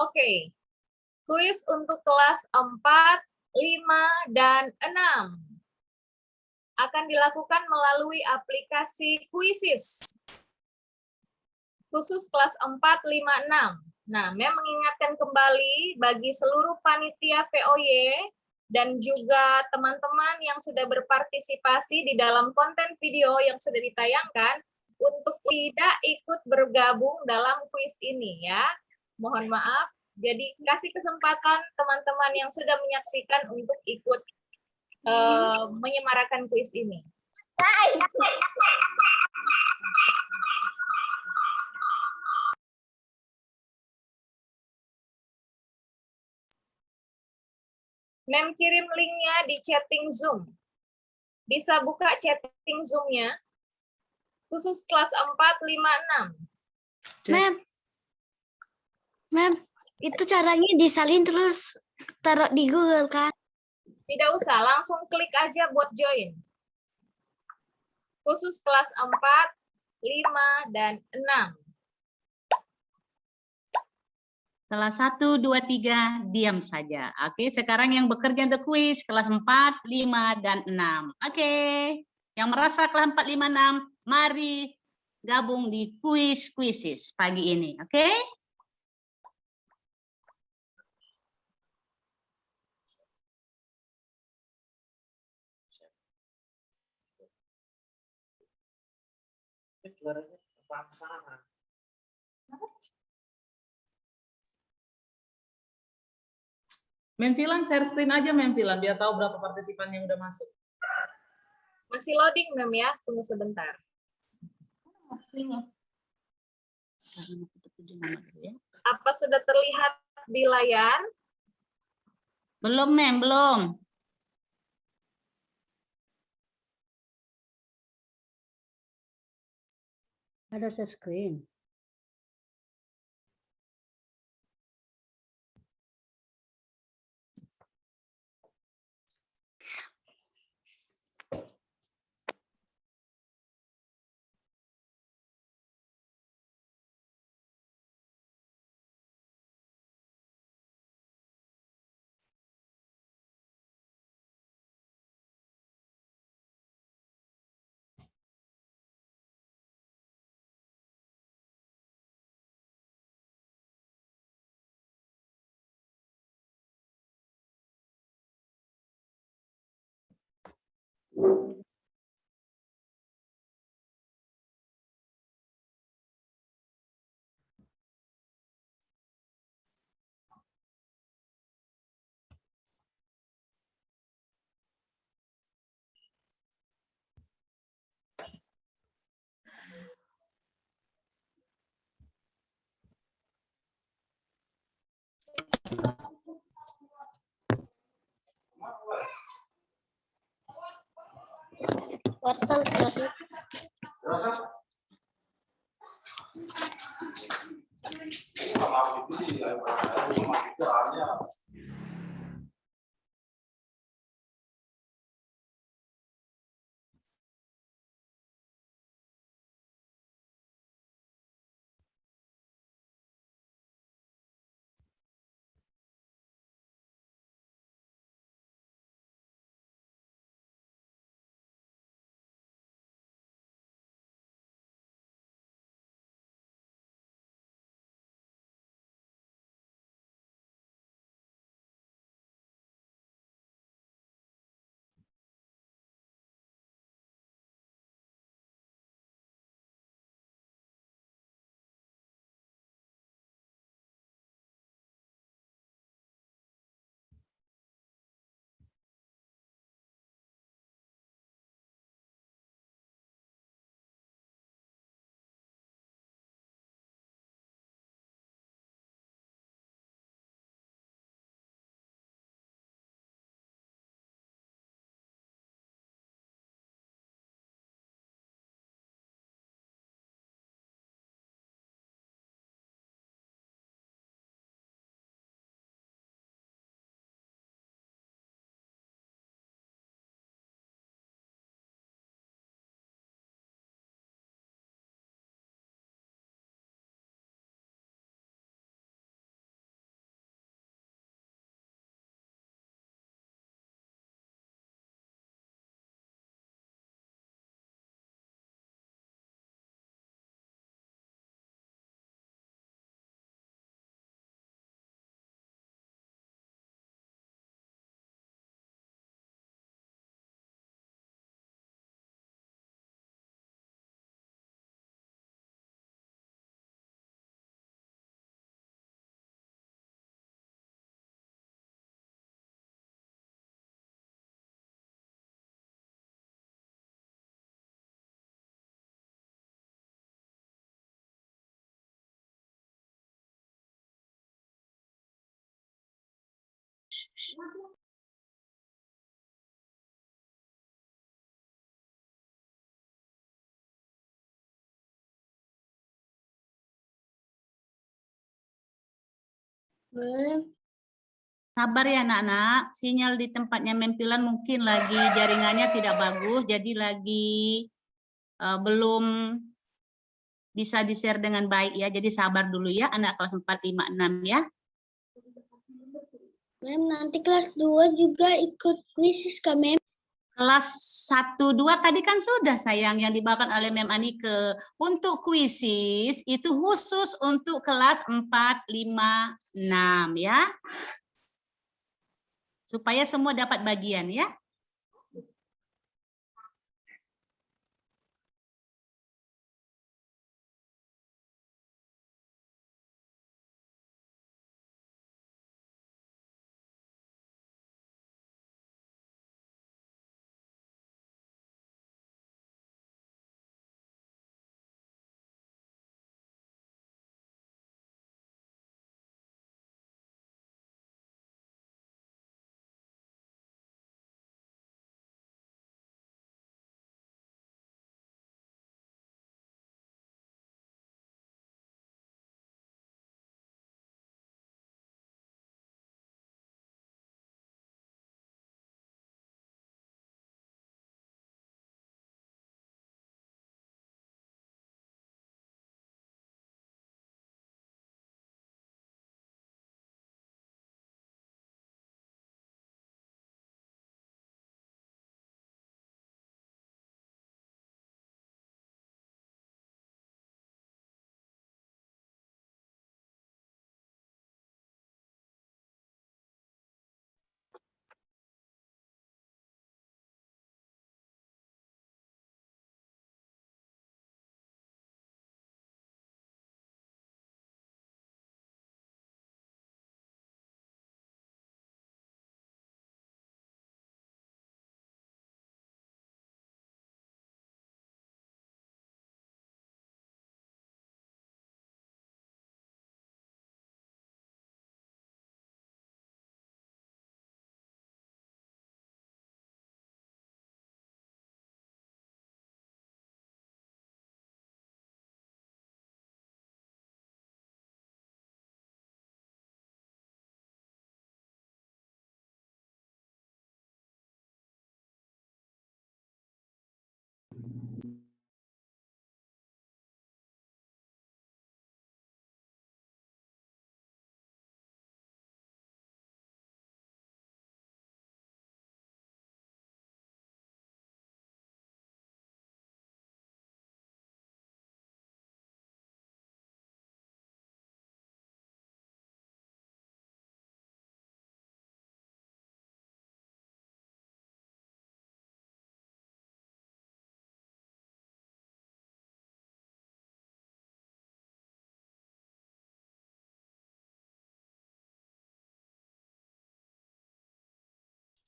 [SPEAKER 8] Oke. Kuis untuk kelas 4, 5, dan 6 akan dilakukan melalui aplikasi Quizzes. Khusus kelas 4, 5, 6. Nah, Mem mengingatkan kembali bagi seluruh panitia POY dan juga teman-teman yang sudah berpartisipasi di dalam konten video yang sudah ditayangkan untuk tidak ikut bergabung dalam kuis ini ya. Mohon maaf. Jadi kasih kesempatan teman-teman yang sudah menyaksikan untuk ikut menyemarakan kuis ini. Mem kirim linknya di chatting Zoom. Bisa buka chatting Zoom-nya. Khusus kelas 4, 5, 6.
[SPEAKER 13] Mem, itu caranya disalin terus taruh di Google kan?
[SPEAKER 8] Tidak usah, langsung klik aja buat join. Khusus kelas 4, 5, dan 6.
[SPEAKER 5] Kelas 1, 2, 3, diam saja. Oke, sekarang yang bekerja untuk kuis kelas 4, 5, dan 6. Oke, yang merasa kelas 4, 5, 6, mari gabung di kuis-kuisis pagi ini. Oke?
[SPEAKER 3] Memfilan share screen aja Memfilan biar tahu berapa partisipan yang udah masuk.
[SPEAKER 8] Masih loading, Mem ya. Tunggu sebentar. Apa sudah terlihat di layar?
[SPEAKER 5] Belum, Mem, belum.
[SPEAKER 11] Ada share screen.
[SPEAKER 13] Wortel
[SPEAKER 5] Sabar ya anak-anak, sinyal di tempatnya Mempilan mungkin lagi jaringannya tidak bagus, jadi lagi belum bisa di-share dengan baik ya. Jadi sabar dulu ya anak kelas 4, 5, 6 ya.
[SPEAKER 13] Mem, nanti kelas 2 juga ikut kuisis Kak Mem.
[SPEAKER 5] Kelas 1, 2 tadi kan sudah sayang yang dibawakan oleh Mem Anike. Untuk kuisis itu khusus untuk kelas 4, 5, 6 ya. Supaya semua dapat bagian ya.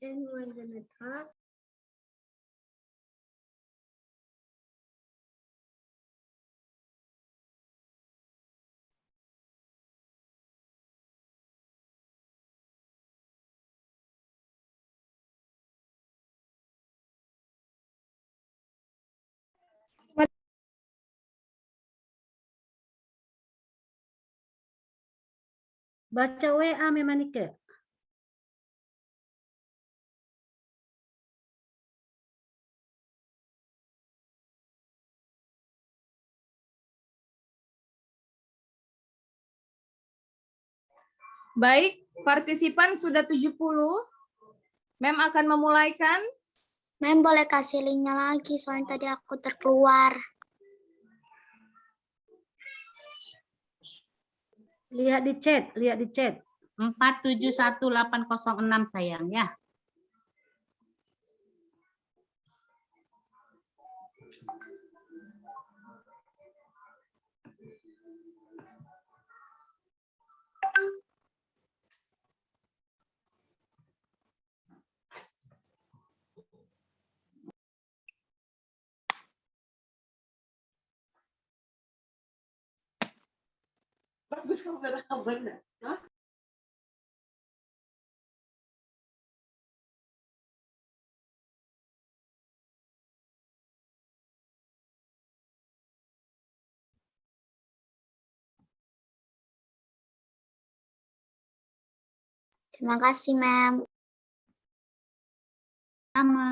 [SPEAKER 13] Then we're gonna talk.
[SPEAKER 14] Baca WA Memanike.
[SPEAKER 8] Baik, partisipan sudah 70. Mem akan memulaikan.
[SPEAKER 13] Mem boleh kasih linknya lagi, soalnya tadi aku terkeluar.
[SPEAKER 14] Lihat di chat, lihat di chat.
[SPEAKER 5] 471806 sayang ya.
[SPEAKER 11] Bagus kamu gak ada kabarnya.
[SPEAKER 13] Terima kasih, Ma'am.
[SPEAKER 5] Sama.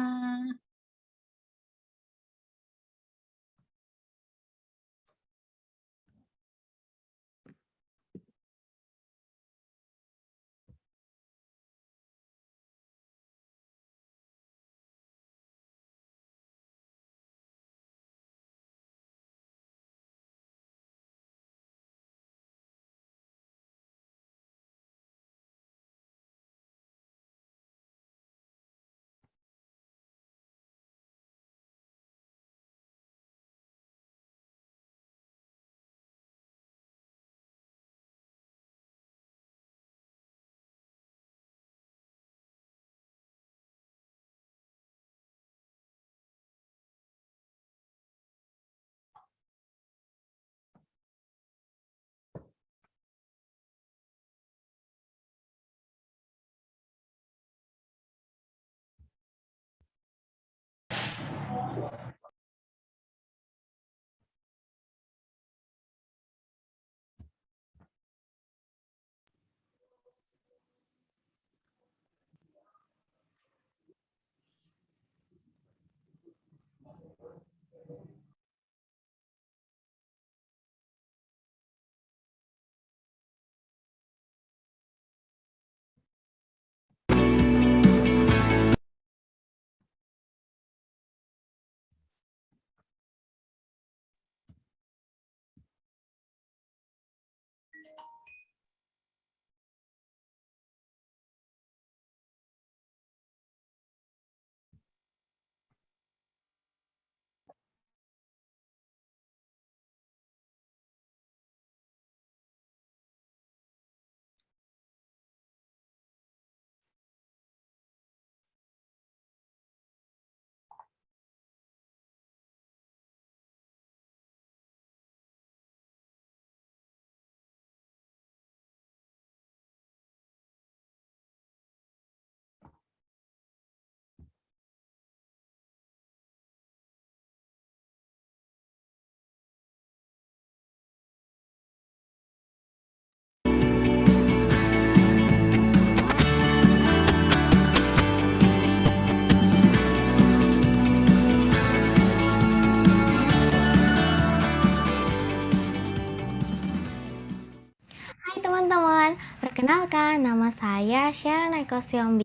[SPEAKER 12] Hai teman-teman, perkenalkan nama saya Sharon Eko Siombi.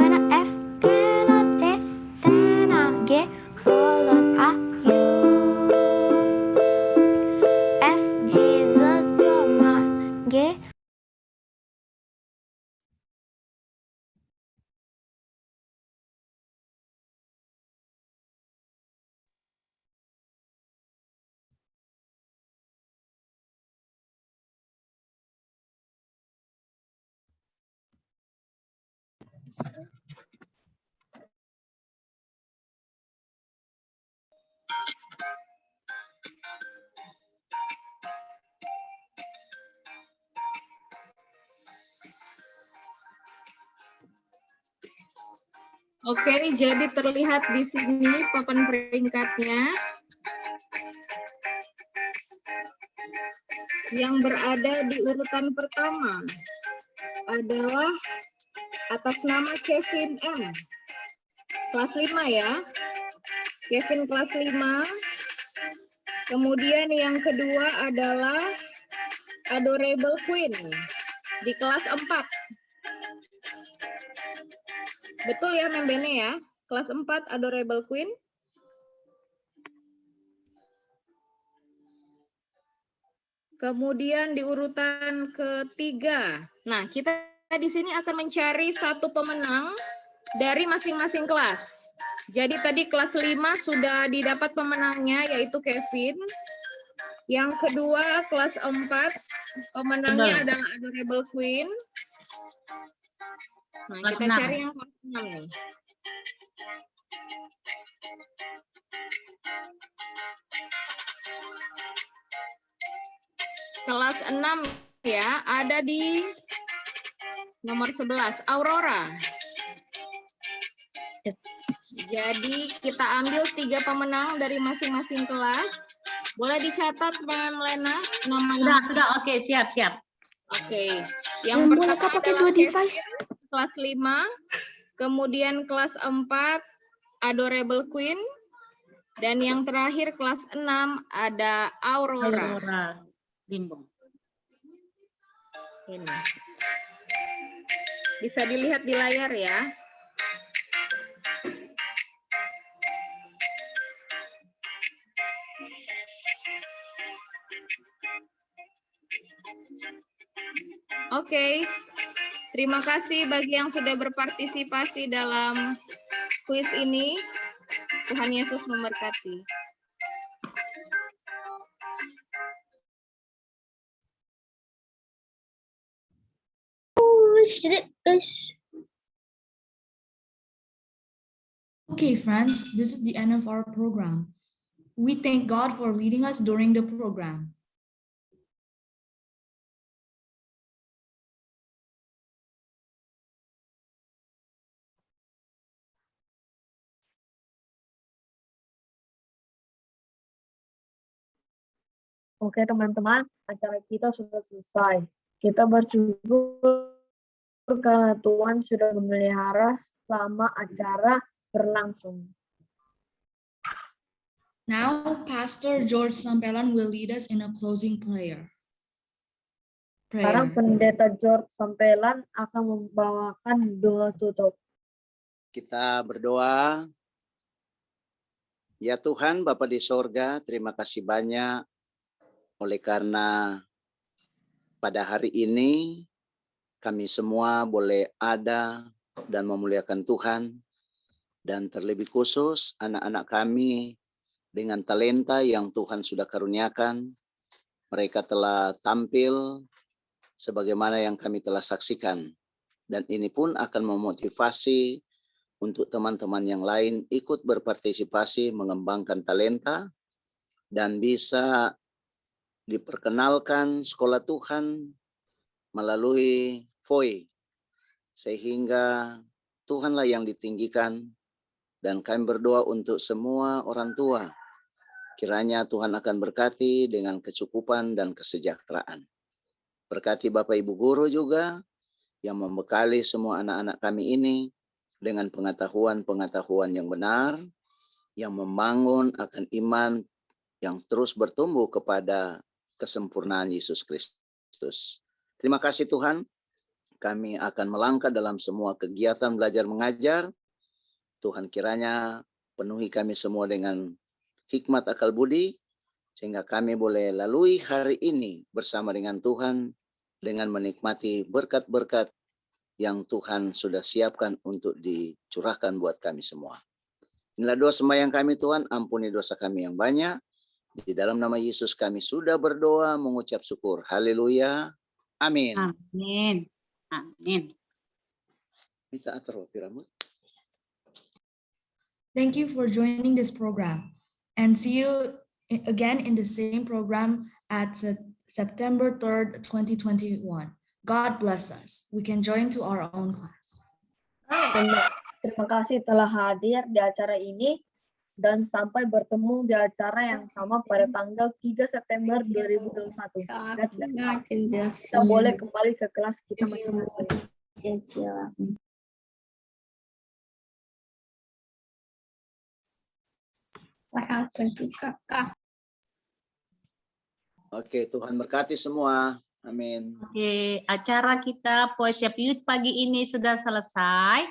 [SPEAKER 12] When a F cannot J, then a G, hold on a U. F Jesus, you're my G.
[SPEAKER 8] Oke, jadi terlihat di sini papan peringkatnya. Yang berada di urutan pertama adalah atas nama Kevin M. Kelas 5 ya. Kevin kelas 5. Kemudian yang kedua adalah Adorable Queen di kelas 4. Betul ya Membene ya? Kelas 4 Adorable Queen. Kemudian di urutan ketiga. Nah, kita di sini akan mencari satu pemenang dari masing-masing kelas. Jadi tadi kelas 5 sudah didapat pemenangnya yaitu Kevin. Yang kedua kelas 4 pemenangnya adalah Adorable Queen. Nah,
[SPEAKER 5] Kelas
[SPEAKER 8] kita
[SPEAKER 5] 6.
[SPEAKER 8] cari yang kelas 6 nih. Kelas 6 ya, ada di nomor 11, Aurora. Jadi kita ambil 3 pemenang dari masing-masing kelas. Boleh dicatat, Mem Lena, nama
[SPEAKER 5] Sudah, oke, siap.
[SPEAKER 8] Oke. Yang
[SPEAKER 13] Boleh
[SPEAKER 8] pertama
[SPEAKER 13] pakai
[SPEAKER 8] adalah
[SPEAKER 13] 2 device?
[SPEAKER 8] kelas 5, kemudian kelas 4 Adorable Queen, dan yang terakhir kelas 6 ada Aurora.
[SPEAKER 5] Limbong.
[SPEAKER 8] Ini. Bisa dilihat di layar ya. Oke, terima kasih bagi yang sudah berpartisipasi dalam kuis ini. Tuhan Yesus memberkati.
[SPEAKER 1] Okay, friends, this is the end of our program. We thank God for leading us during the program.
[SPEAKER 2] Oke teman-teman, acara kita sudah selesai. Kita bersyukur karena Tuhan sudah memelihara selama acara berlangsung.
[SPEAKER 1] Now, Pastor George Sampelan will lead us in a closing prayer.
[SPEAKER 2] Sekarang Pendeta George Sampelan akan membawakan doa tutup.
[SPEAKER 15] Kita berdoa. Ya Tuhan, Bapa di sorga, terima kasih banyak oleh karena pada hari ini kami semua boleh ada dan memuliakan Tuhan, dan terlebih khusus anak-anak kami dengan talenta yang Tuhan sudah karuniakan. Mereka telah tampil sebagaimana yang kami telah saksikan, dan ini pun akan memotivasi untuk teman-teman yang lain ikut berpartisipasi mengembangkan talenta dan bisa diperkenalkan sekolah Tuhan melalui VOI, sehingga Tuhanlah yang ditinggikan. Dan kami berdoa untuk semua orang tua, kiranya Tuhan akan berkati dengan kecukupan dan kesejahteraan. Berkati Bapak Ibu Guru juga yang membekali semua anak-anak kami ini dengan pengetahuan-pengetahuan yang benar, yang membangun akan iman yang terus bertumbuh kepada kesempurnaan Yesus Kristus. Terima kasih Tuhan, kami akan melangkah dalam semua kegiatan belajar mengajar. Tuhan kiranya penuhi kami semua dengan hikmat akal budi, sehingga kami boleh lalui hari ini bersama dengan Tuhan, dengan menikmati berkat-berkat yang Tuhan sudah siapkan untuk dicurahkan buat kami semua. Inilah doa sembahyang kami Tuhan, ampuni dosa kami yang banyak. Di dalam nama Yesus kami sudah berdoa mengucap syukur. Haleluya. Amin.
[SPEAKER 5] Amin.
[SPEAKER 15] Minta atur piramid.
[SPEAKER 1] Thank you for joining this program, and see you again in the same program at September 3rd, 2021. God bless us. We can join to our own class.
[SPEAKER 2] Terima kasih telah hadir di acara ini, dan sampai bertemu di acara yang sama pada tanggal 3 September 2021. Kita boleh kembali ke kelas kita masing-masing.
[SPEAKER 15] Oke, Tuhan berkati semua. Amin.
[SPEAKER 5] Oke, acara kita Poesiap Youth pagi ini sudah selesai.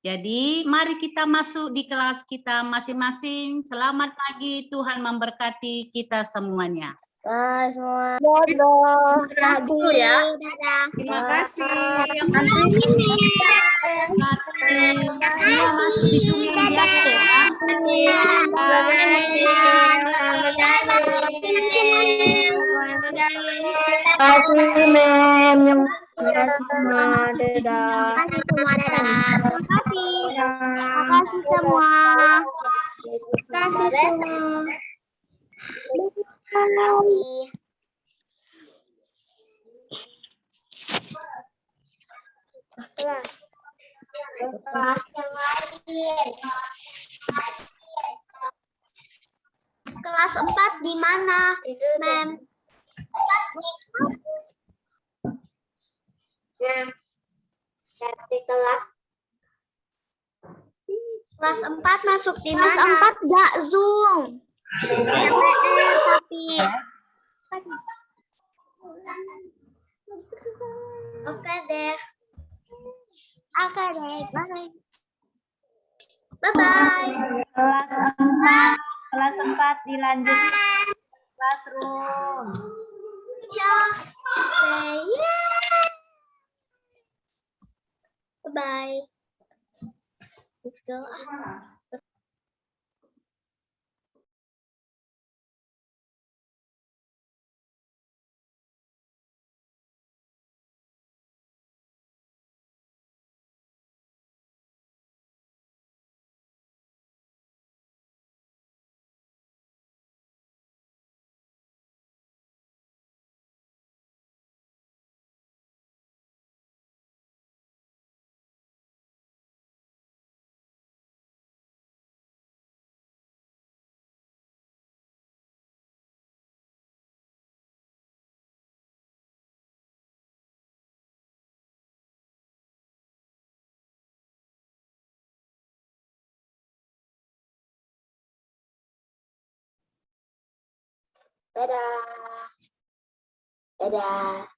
[SPEAKER 5] Jadi mari kita masuk di kelas kita masing-masing. Selamat pagi, Tuhan memberkati kita semuanya.
[SPEAKER 13] Bye semua.
[SPEAKER 5] Dadah. Dulu ya.
[SPEAKER 8] Terima kasih.
[SPEAKER 5] Semua masuk di Zoom yang biasa ya.
[SPEAKER 13] Kelas 4 di mana, Mem? Kelas 4 masuk di mana? Kelas 4 gak Zoom. Tapi. Oke deh. Bye. Bye-bye.
[SPEAKER 8] Kelas 4 dilanjut classroom.
[SPEAKER 13] Okay. Bye-bye. Dadah.